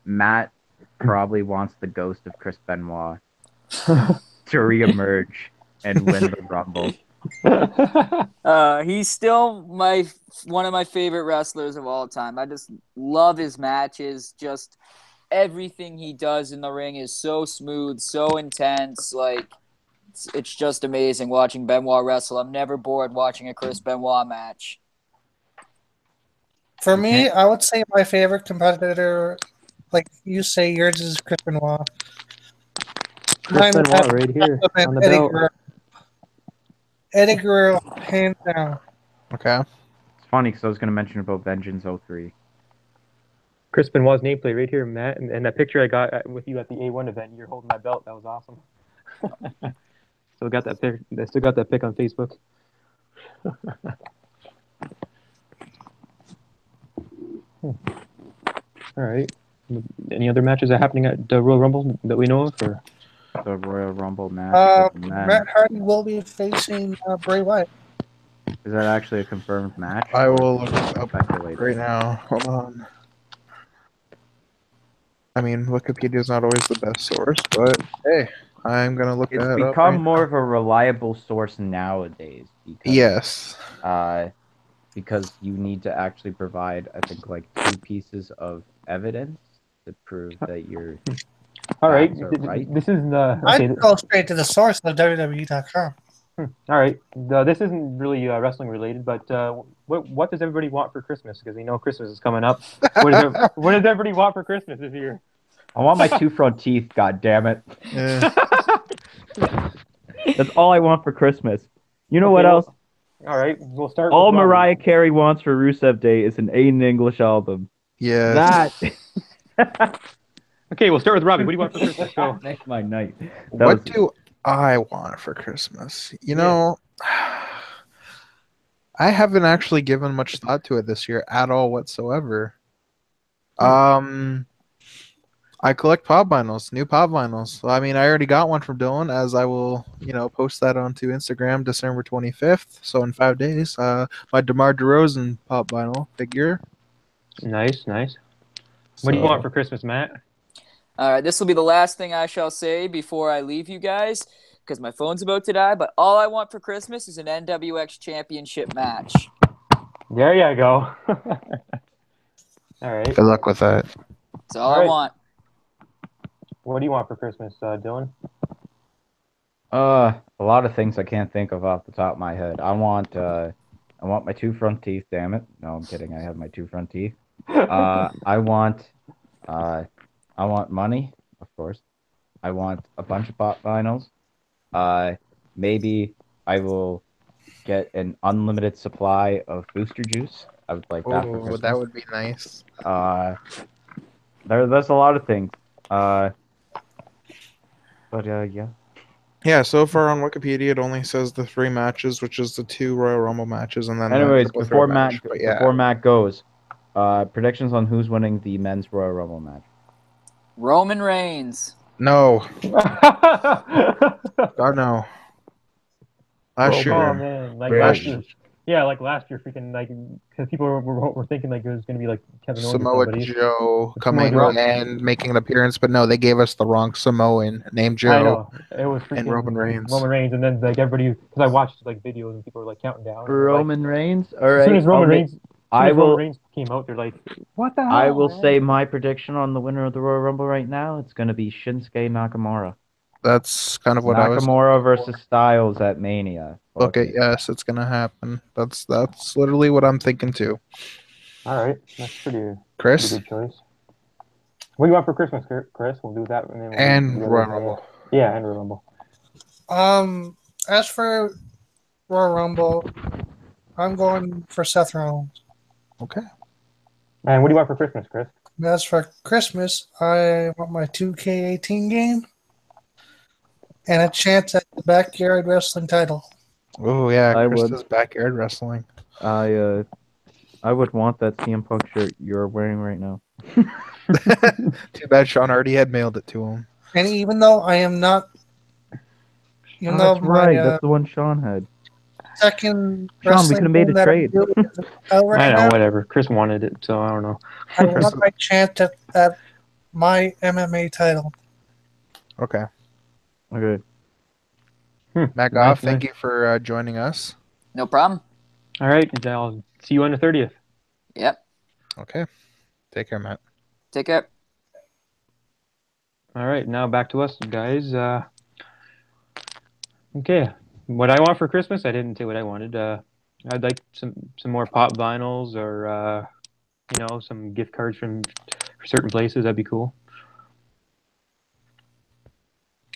Matt probably wants the ghost of Chris Benoit to reemerge and win the Rumble. He's still one of my favorite wrestlers of all time. I just love his matches. Just everything he does in the ring is so smooth, so intense. Like it's just amazing watching Benoit wrestle. I'm never bored watching a Chris Benoit match. For me, I would say my favorite competitor, like you say, yours is Chris Benoit. Chris Benoit right here on the Eddie belt. Guerrero. Eddie Guerrero, hands down. Okay. It's funny because I was going to mention about Vengeance 03. Chris Benoit's nameplate right here, Matt, and that picture I got with you at the A1 event. You're holding my belt. That was awesome. Still got that pic. I still got that pic on Facebook. All right. Any other matches that are happening at the Royal Rumble that we know of? Or? The Royal Rumble match. Matt Hardy will be facing Bray Wyatt. Is that actually a confirmed match? I will look it up Speculate. right now. Hold on. I mean, Wikipedia is not always the best source, but hey, I'm gonna look It's that up. become right more now. of a reliable source nowadays. Because, Yes. Because you need to actually provide, I think, like 2 pieces of evidence to prove that you're. All right. Right. This is the. I Okay. go straight to the source of WWE.com. All right. This isn't really wrestling related, but what does everybody want for Christmas? Because we know Christmas is coming up. What does everybody want for Christmas this year? I want my 2 front teeth. God damn it! Yeah. That's all I want for Christmas. You know Okay, what else? All right. We'll start. All with Robbie. Mariah Carey wants for Rusev Day is an Aiden English album. Yes. That Okay, we'll start with Robbie. What do you want for Christmas? Go. make my night. What do I want for Christmas? You Yeah. know, I haven't actually given much thought to it this year at all whatsoever. Um, I collect pop vinyls, new pop vinyls. So, I mean, I already got one from Dylan, as I will, post that onto Instagram December 25th. So in 5 days, my DeMar DeRozan pop vinyl figure. Nice, nice. What do you want So for Christmas, Matt? All right, this will be the last thing I shall say before I leave you guys because my phone's about to die. But all I want for Christmas is an NWX championship match. There you go. All right. good luck with that. That's all All I right. want. What do you want for Christmas, Dylan? A lot of things I can't think of off the top of my head. I want my two front teeth. Damn it! No, I'm kidding. I have my two front teeth. I want money, of course. I want a bunch of pop vinyls. Maybe I will get an unlimited supply of booster juice. I would like that for Oh, Christmas. that would be nice. There's a lot of things. Yeah. Yeah, so far on Wikipedia, it only says the 3 matches, which is the 2 Royal Rumble matches, and then the Anyways, triple threat match. But yeah, Matt goes, predictions on who's winning the men's Royal Rumble match. Roman Reigns. no, God no. Last Oh year, man, like Really? last year. Yeah, like last year, freaking like because people were thinking like it was gonna be like Kevin Owens or Samoa somebody. Joe Samoa coming Joe. and making an appearance, but no, they gave us the wrong Samoan named I Joe know it was freaking and Roman Reigns. Roman Reigns, and then like everybody, because I watched like videos and people were like counting down. And they're, Roman Reigns. All like, as soon right. as Roman Reigns, Roman Reigns came out, they're like, "What the hell?" I will man?" say my prediction on the winner of the Royal Rumble right now. It's going to be Shinsuke Nakamura. That's kind of what I was. Nakamura versus Styles at Mania. Look Fuck at it. yes, it's gonna happen. That's literally what I'm thinking too. All right, that's pretty Chris good choice. What do you want for Christmas, Chris? We'll do that, and then we'll and do the Royal others, Rumble. Yeah, and Royal Rumble. As for Royal Rumble, I'm going for Seth Rollins. Okay. And what do you want for Christmas, Chris? As for Christmas, I want my 2K18 game and a chance at the backyard wrestling title. Oh yeah, I Chris's backyard wrestling. I would want that CM Punk shirt you're wearing right now. Too bad Sean already had mailed it to him. And even though I am not, even Oh, though that's my right. That's the one Sean had. second Sean, we wrestling could have made game a that trade. I'm doing is out I right know, now, whatever. Chris wanted it, so I don't know. I want my chance at my MMA title. Okay. Okay. Matt Nice, Goff, thank nice. you for joining us. No problem. All right, I'll see you on the 30th. Yep. Okay. Take care, Matt. Take care. All right, now back to us, guys. Okay, what I want for Christmas, I didn't say what I wanted. I'd like some more pop vinyls or some gift cards from certain places. That'd be cool.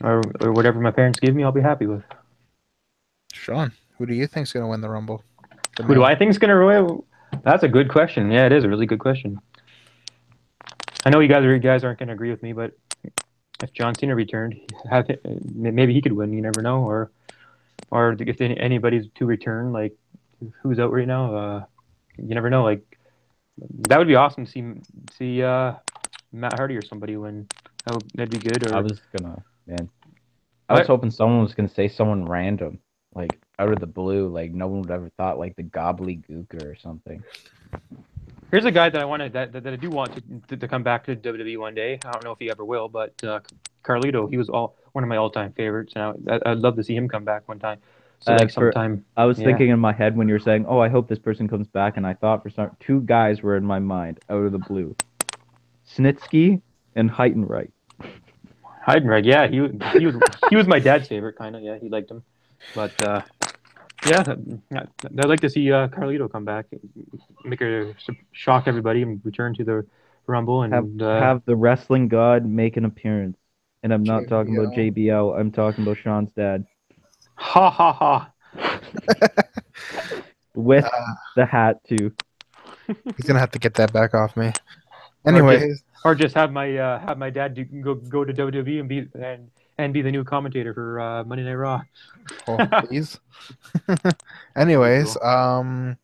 Or whatever my parents give me, I'll be happy with. Sean, who do you think's gonna win the Rumble? Who do I think is gonna win? That's a good question. Yeah, it is a really good question. I know you guys aren't gonna agree with me, but if John Cena returned, maybe he could win. You never know. Or if anybody's to return, like who's out right now, you never know. Like that would be awesome to see Matt Hardy or somebody win. That'd be good. Or I was hoping someone was gonna say someone random, like out of the blue, like no one would ever thought, like the gobbledygooker or something. here's a guy that I wanted that I do want to come back to WWE one day. I don't know if he ever will, but Carlito, he was one of my all-time favorites, and I'd love to see him come back one time. So sometime. I was thinking in my head when you were saying, "Oh, I hope this person comes back," and I thought for some two guys were in my mind out of the blue, Snitsky and Heidenreich. Heidenreich, yeah, he was my dad's favorite, kind of. Yeah, he liked him, but yeah, I'd like to see Carlito come back, shock everybody, and return to the Rumble, and have the wrestling god make an appearance. And I'm not talking about JBL. JBL. I'm talking about Sean's dad ha ha ha. with the hat too. He's gonna have to get that back off me. Anyways, Or just have my dad go to WWE and and be the new commentator for Monday Night Raw. Oh, please. Anyways, yeah,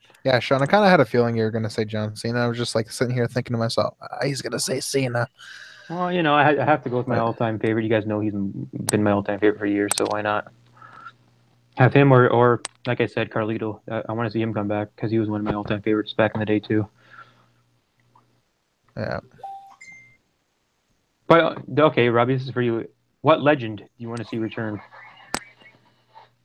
Sean, I kind of had a feeling you were gonna say John Cena. I was just like sitting here thinking to myself, he's gonna say Cena. Well, you know, I have to go with my all-time favorite. You guys know he's been my all-time favorite for years, so why not have him or like I said, Carlito. I want to see him come back because he was one of my all-time favorites back in the day too. Yeah. But okay, Robbie, this is for you. What legend do you want to see return?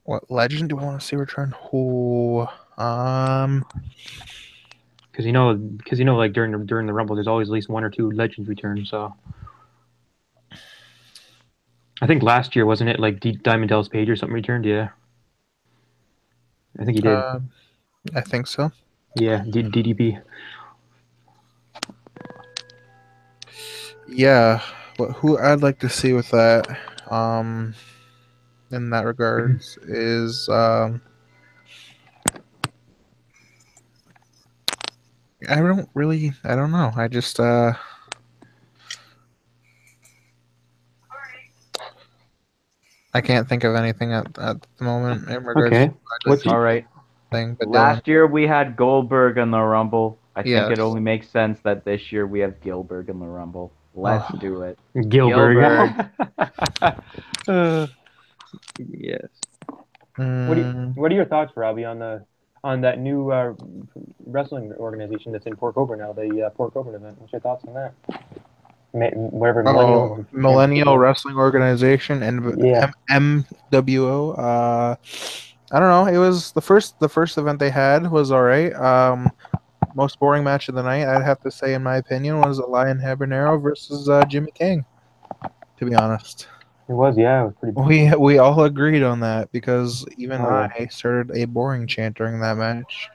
What legend do I want to see return? Who? Because like during the Rumble, there's always at least one or two legends return. So I think last year wasn't it like Diamond Dallas Page or something returned? Yeah, I think he did. I think so. Yeah, DDP. Yeah. Who I'd like to see with that, in that regards, is I don't know. I just I can't think of anything at the moment in regards Okay. to What's All right. thing. But Last year we had Goldberg in the Rumble. I think Yes. it only makes sense that this year we have Gilbert in the Rumble. Let's do it. Gilbert. Yes. Mm, What are your thoughts, Robbie, on that new wrestling organization that's in Port Colborne now, the Port Colborne event? What's your thoughts on that? Whatever Millennial Wrestling Organization and Yeah. MWO. I don't know. It was the first event they had was all right. Most boring match of the night, I'd have to say, in my opinion, was Lion Habanero versus Jimmy King. To be honest, It was pretty. we all agreed on that because even Oh, yeah. I started a boring chant during that match.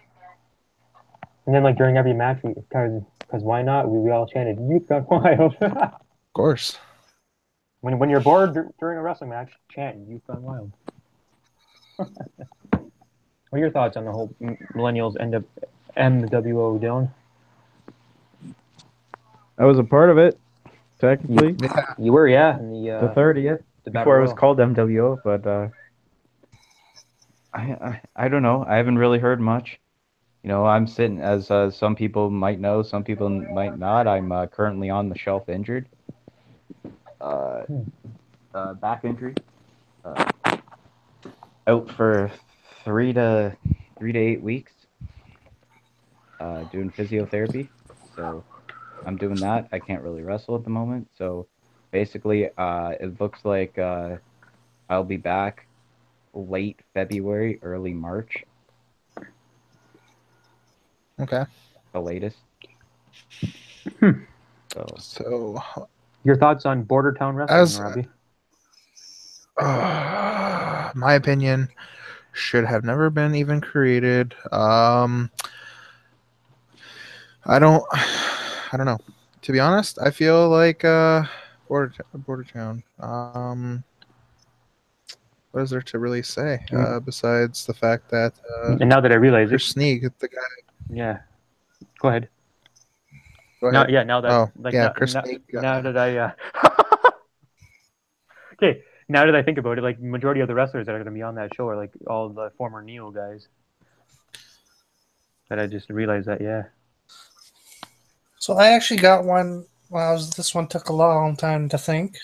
And then like during every match, because why not? We all chanted "Youth Gone Wild." Of course. When you're bored during a wrestling match, chant "Youth Gone Wild." What are your thoughts on the whole millennials end up MWO, Dylan? I was a part of it, technically. Yeah. You were, yeah. In The 30th. the Before it was Battle called MWO, but I don't know. I haven't really heard much. You know, I'm sitting, as some people might know, some people might not. I'm currently on the shelf injured. Back injury. Out for 3 to 8 weeks. Doing physiotherapy. So I'm doing that. I can't really wrestle at the moment. So basically, it looks like I'll be back late February, early March. Okay. The latest. So, Your thoughts on Border Town Wrestling, Robbie? My opinion, should have never been even created. I don't know. To be honest, I feel like Border Town. What is there to really say besides the fact that And now that I realize Chris it, Sneak, the guy. yeah. Go ahead. Go ahead. Now that Chris Sneak. now that I okay, now that I think about it, like majority of the wrestlers that are going to be on that show are like all the former Neo guys. That I just realized that, yeah. So I actually got one. This one took a long time to think.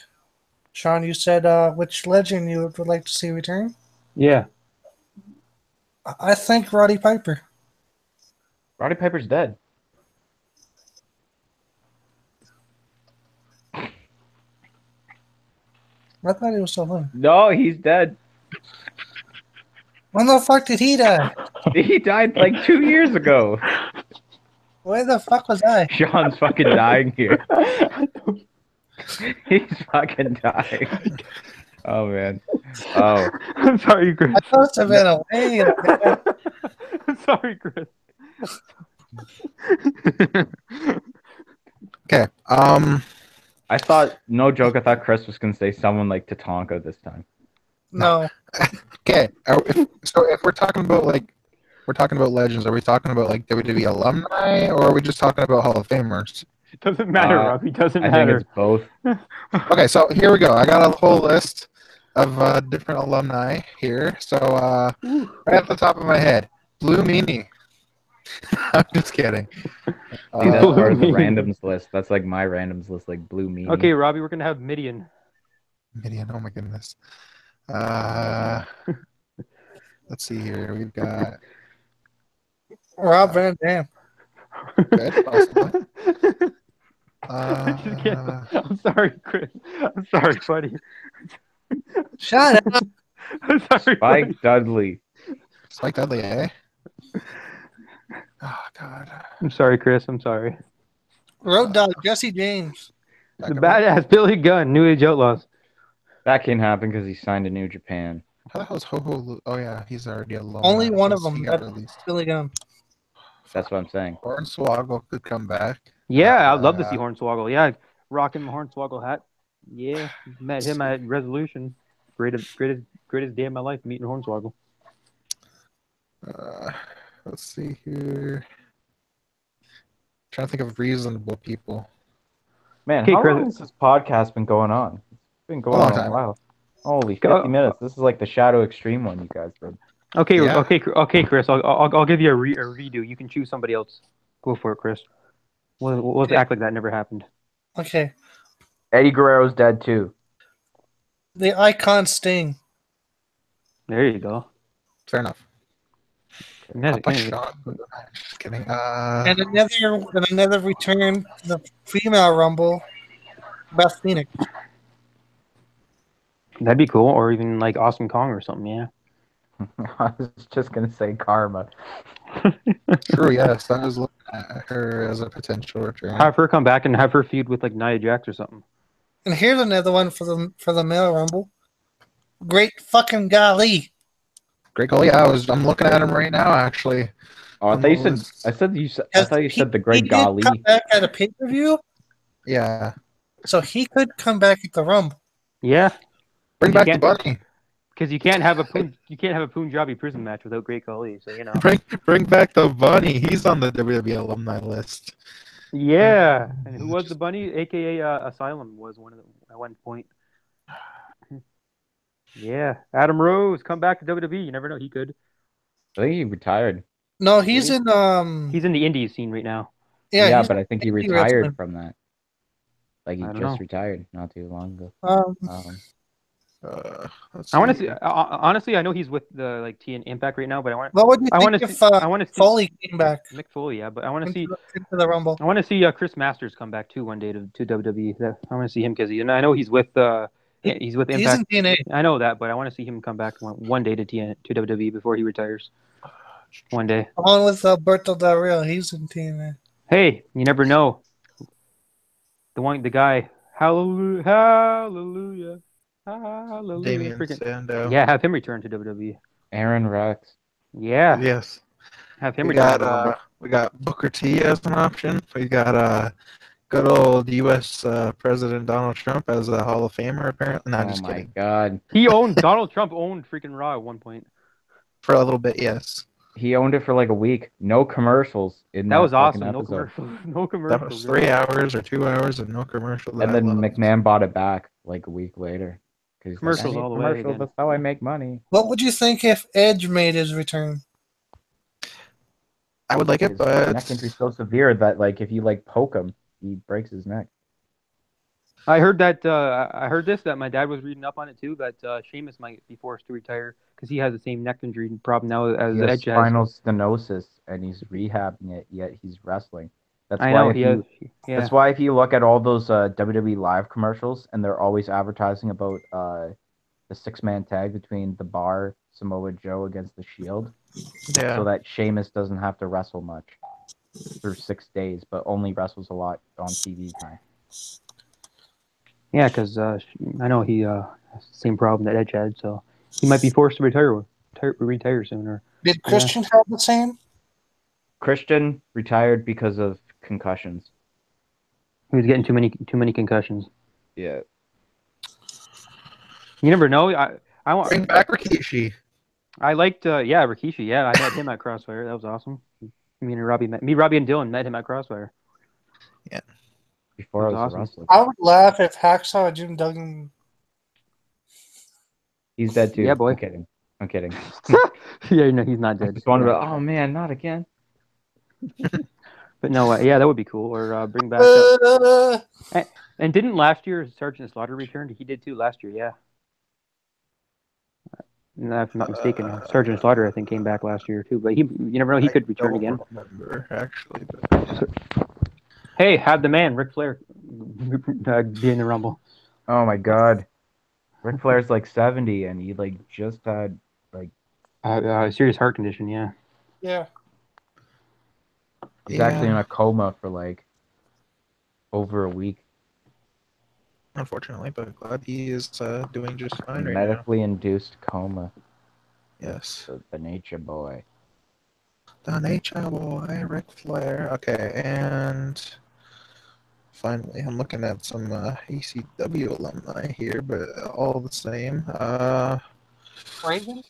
Sean, you said which legend you would like to see return? Yeah. I think Roddy Piper. Roddy Piper's dead. I thought he was still living. No, he's dead. When the fuck did he die? He died like 2 years ago. Where the fuck was I? Sean's fucking dying here. He's fucking dying. Oh, man. Oh. I'm sorry, Chris. I must have been away. I'm sorry, Chris. Okay. I thought, no joke, I thought Chris was going to say someone like Tatanka this time. No. Okay. If we're talking about legends, are we talking about like WWE alumni, or are we just talking about Hall of Famers? Doesn't matter, Robbie. Doesn't I matter. think it's both. Okay, so here we go. I got a whole list. different alumni here. So Ooh. right off the top of my head, Blue Meanie. I'm just kidding. See, that's Blue part of the Meanie. randoms list. That's like my randoms list, like Blue Meanie. Okay, Robbie, we're gonna have Midian. Midian, oh my goodness. Let's see here. We've got Rob Van Dam. good, possibly. Just kidding. I'm sorry, Chris. I'm sorry, buddy. Shut up. I'm sorry, buddy. Spike Dudley. Spike Dudley, eh? Oh God. I'm sorry, Chris. I'm sorry. Road Dog, Jesse James. The badass Billy Gunn, New Age Outlaws. That can happen because he signed to New Japan. How the hell is Ho? Oh yeah, he's already alone. Only one of He them. got That's released. Billy Gunn. That's what I'm saying. Hornswoggle could come back. Yeah, I'd love to see Hornswoggle. Yeah, rocking the Hornswoggle hat. Yeah, met him at Resolution. Greatest day of my life, meeting Hornswoggle. Let's see here. Trying to think of reasonable people. Man, Okay, how Chris. long has this podcast been going on? It's been going long on a time. while. Holy 50 Go- minutes. This is like the Shadow Extreme one you guys did. Okay, Yeah. okay, Chris. I'll give you a redo. You can choose somebody else. Go for it, Chris. Let's Okay. act like that never happened. Okay. Eddie Guerrero's dead too. The icon Sting. There you go. Fair enough. Yeah, Up a shot. Just kidding. And another return to the female Rumble, Beth Phoenix. that'd be cool, or even like Awesome Kong or something. Yeah. I was just going to say Karma. True, yes. I was looking at her as a potential return. Have her come back and have her feud with like Nia Jax or something. And here's another one for the male Rumble. Great fucking golly. Great goal. Yeah, I'm looking at him right now, actually. Oh, I On thought you the said. list. I thought you said the Great He did Gali. come back at a pay-per-view, Yeah. so he could come back at the Rumble. Yeah, Bring You back the can't- bunny. because you can't have a Punjabi prison match without Great Khali. So you know. Bring back the bunny. He's on the WWE alumni list. Yeah, and who was the bunny? AKA Asylum was one of them at one point. Yeah, Adam Rose come back to WWE. You never know, he could. I think he retired. No, he's Really? in He's in the Indies scene right now. Yeah, he's but I think he indie retired wrestling. from that. Like he I don't just know. retired not too long ago. Let's I want to see. see. Honestly, I know he's with the like TN Impact right now, but What would you I want think to if see. I want to see Foley came back Mick Foley. Yeah, but I want to see. into the Rumble? I want to see Chris Masters come back too one day to WWE. I want to see him because I know he's with he's with He's Impact. in TNA. I know that, but I want to see him come back one day to WWE before he retires. One day. Along with Alberto Del Rio. He's in TNA. Hey, you never know. The guy. Hallelujah, hallelujah, hallelujah. Damian Freaking- Sandow. Yeah, have him return to WWE. Aaron Rex. Yeah, Yes. have him We return. got to the Rumble. we got Booker T as an option. We got good old U.S. President Donald Trump as a Hall of Famer. Apparently, not Oh just my kidding. God. Donald Trump owned freaking Raw at one point. For a little bit, yes. He owned it for like a week. No commercials in That was fucking awesome. No episode. commercials. No That commercials. was 3 hours or 2 hours of no commercial. And then McMahon bought it back like a week later. 'Cause he's like, Commercials "I need all the way commercials, again." That's how I make money. What would you think if Edge made his return? I would like it, His but neck injury's so severe that like if you like poke him, he breaks his neck. I heard that. I heard that my dad was reading up on it too. That Sheamus might be forced to retire because he has the same neck injury problem now as He has Edge has. spinal stenosis and he's rehabbing it, yet he's wrestling. That's I why know if he you, has. Yeah. That's why if you look at all those WWE live commercials and they're always advertising about the 6-man tag between the Bar, Samoa Joe against the Shield, yeah. so that Sheamus doesn't have to wrestle much for 6 days, but only wrestles a lot on TV time. Yeah, because I know he has the same problem that Edge had, so he might be forced to retire sooner. Did Christian have the same? Christian retired because of concussions. He was getting too many concussions. Yeah. You never know. I want. Bring back Rikishi. I liked Rikishi. Yeah, I met him at Crossfire. That was awesome. Robbie and Dylan met him at Crossfire. Before I That's was awesome. a wrestler. I would laugh if Hacksaw Jim Duggan He's dead too. Yeah, boy. I'm kidding. I'm kidding. Yeah, no, he's not I dead. just wanted Yeah. to. Oh man, not again. But no, yeah, that would be cool. Or bring back. And didn't last year Sergeant Slaughter return? He did too last year. Yeah. If I'm not mistaken, Sergeant Slaughter I think came back last year too. But you never know, he could return again. Remember actually, but Hey, have the man Ric Flair be in the Rumble. Oh my God, Ric Flair's like 70, and he like just had like A serious heart condition. Yeah. Yeah. he's actually in a coma for like over a week. Unfortunately, but glad he is doing just fine right now. Medically induced coma. Yes. So the Nature Boy. The Nature Boy, Ric Flair. Okay, and finally, I'm looking at some ECW alumni here, but all the same. Raven?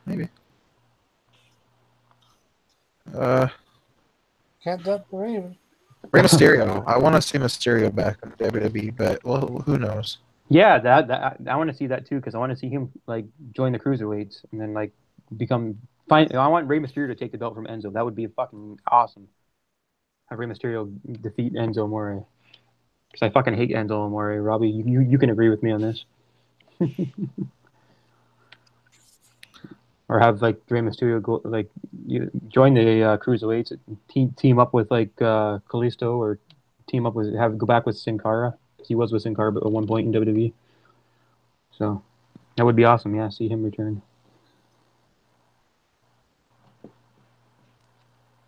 Maybe. Can't doubt the Raven. Rey Mysterio. I want to see Mysterio back in WWE, but well, who knows? Yeah, that I want to see that too because I want to see him like join the cruiserweights and then like become fine. I want Rey Mysterio to take the belt from Enzo. That would be fucking awesome. Have Rey Mysterio defeat Enzo Amore because I fucking hate Enzo Amore. Robbie, you can agree with me on this. Or have like Rey Mysterio go like join the cruiserweights, team up with like Kalisto, or team up with go back with Sin Cara. He was with Sin Cara at one point in WWE. So that would be awesome. Yeah, see him return.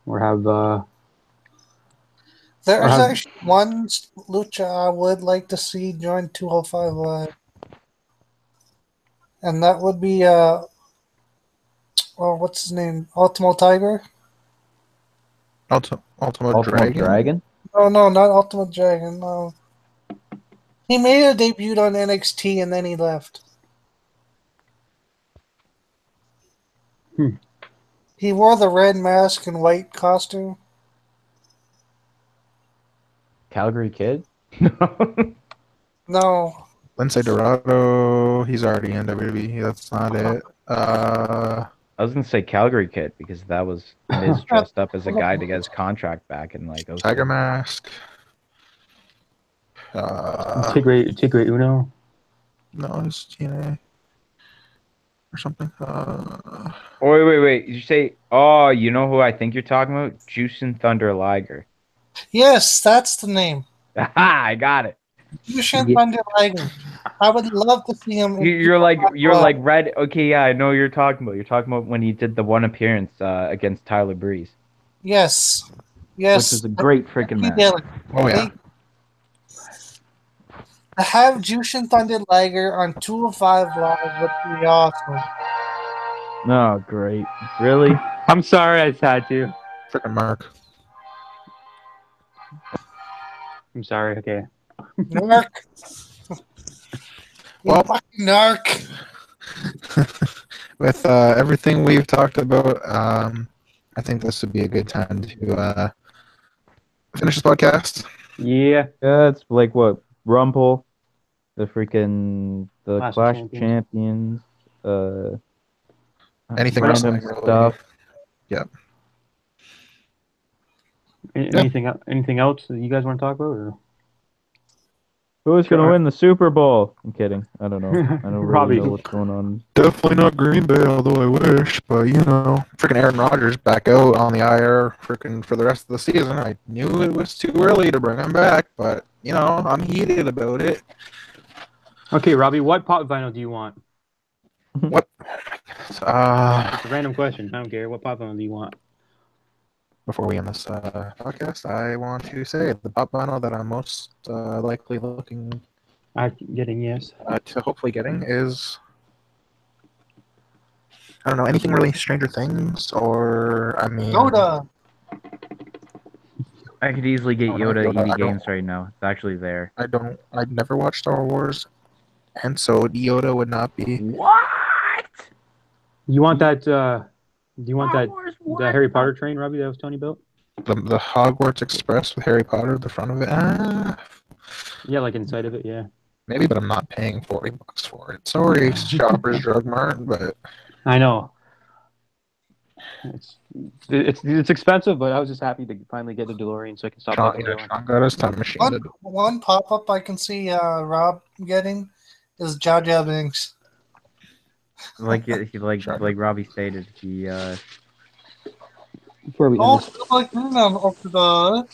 Or have There's actually one lucha I would like to see join 205 Live. And that would be what's his name? Ultimo Tiger? Ultimate Dragon? Oh no, not Ultimo Dragon. No. He made a debut on NXT and then he left. He wore the red mask and white costume. Calgary Kid? No. Lince Dorado. He's already in WWE. That's not it. I was gonna say Calgary Kid because that was Miz dressed up as a guy to get his contract back in like Tiger Mask. Tigre Uno. No, it's TNA or something. Oh, wait. Did you say? Oh, you know who I think you're talking about? Juice and Thunder Liger. Yes, that's the name. Aha! I got it. Jushin Thunder Liger. I would love to see him. You're like red. Okay, yeah, I know what you're talking about. You're talking about when he did the one appearance against Tyler Breeze. Yes. Which was a great freaking match. Oh yeah. To have Jushin Thunder Liger on 205 Live would be awesome. No, great. Really? I'm sorry, I had to. Freaking Mark. I'm sorry. Okay. Narc. Well, fucking narc. With everything we've talked about, I think this would be a good time to finish this podcast. Yeah. Yeah, it's like what? Rumble, the Clash of Champions, anything random stuff. Yep. Anything else that you guys want to talk about? Or? Who's going to win the Super Bowl? I'm kidding. I don't know. I don't really know what's going on. Definitely not Green Bay, although I wish. But, you know, freaking Aaron Rodgers back out on the IR freaking for the rest of the season. I knew it was too early to bring him back, but, you know, I'm heated about it. Okay, Robbie, what pop vinyl do you want? What? It's a random question. I don't care. What pop vinyl do you want? Before we end this podcast, I want to say the pop vinyl that I'm most likely looking to hopefully getting is, I don't know, anything really Stranger Things or, I mean... Yoda! I could easily get Yoda EV Games right now. It's actually there. I've never watched Star Wars, and so Yoda would not be... What? You want that... Do you want that Harry Potter train, Robbie, that was Tony built? The Hogwarts Express with Harry Potter at the front of it? Yeah, like inside of it, yeah. Maybe, but I'm not paying $40 for it. Sorry, Shoppers Drug Mart, but I know. It's expensive, but I was just happy to finally get a DeLorean so I can stop Sean, looking yeah, for one. Sean got his time machine. One pop up I can see Rob getting is Jar Jar Binks. Like Sure. like Robbie stated, Before we end Oh, this. still like up to the.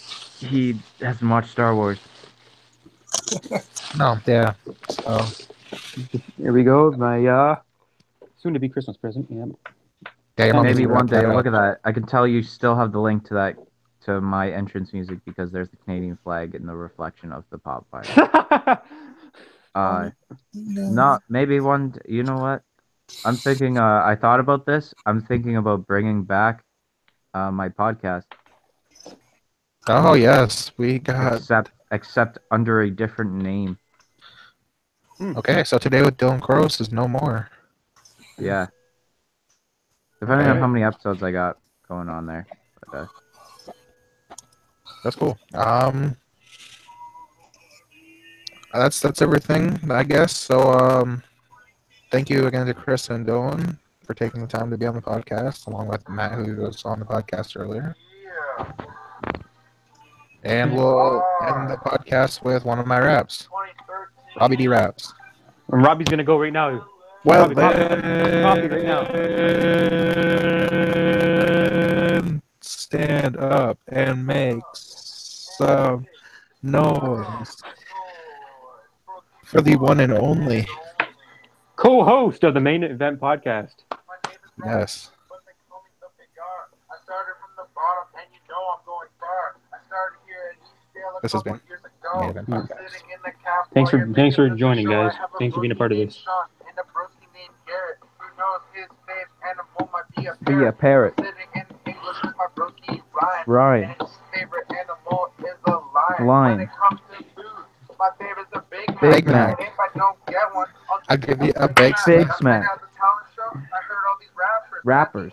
he hasn't watched Star Wars. No, yeah. So Here we go. My soon to be Christmas present. Yeah. yeah, your mom Maybe needs to one wrap day. that Look up. at that. I can tell you still have the link to that to my entrance music because there's the Canadian flag in the reflection of the pop fire. Not maybe one. You know what? I'm thinking. I thought about this. I'm thinking about bringing back my podcast, Oh yes, we got. except under a different name. Okay, so today with Dylan Cross is no more. Yeah. Depending on Okay. how many episodes I got going on there. But, That's cool. That's everything, I guess. So thank you again to Chris and Dylan for taking the time to be on the podcast, along with Matt, who was on the podcast earlier. And we'll end the podcast with one of my raps, Robbie D raps. And Robbie's gonna go right now. Well, Robbie, coffee right now. then stand up and make some noise for the one and only. Co-host of the Main Event Podcast. Yes. This has been Main Event Podcast. Thanks for joining, guys. Thanks for being a part of this. Be a parrot. Ryan. Lion. Big Mac. I'll give you a big Big smack. Smack. Rappers.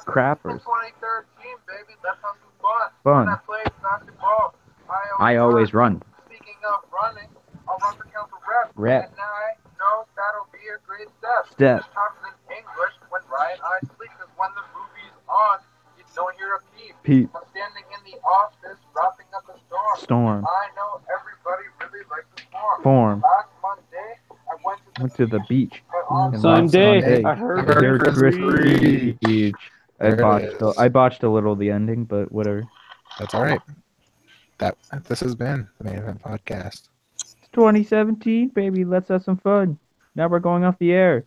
Crappers. Fun. I always run. Rep. Step. Peep. Storm. Form. Went to the beach. And last Sunday, Monday, I heard Merry there's Christmas. Beach. There it is. I botched a little the ending, but whatever. That's all right. This has been the Main Event Podcast. It's 2017, baby. Let's have some fun. Now we're going off the air.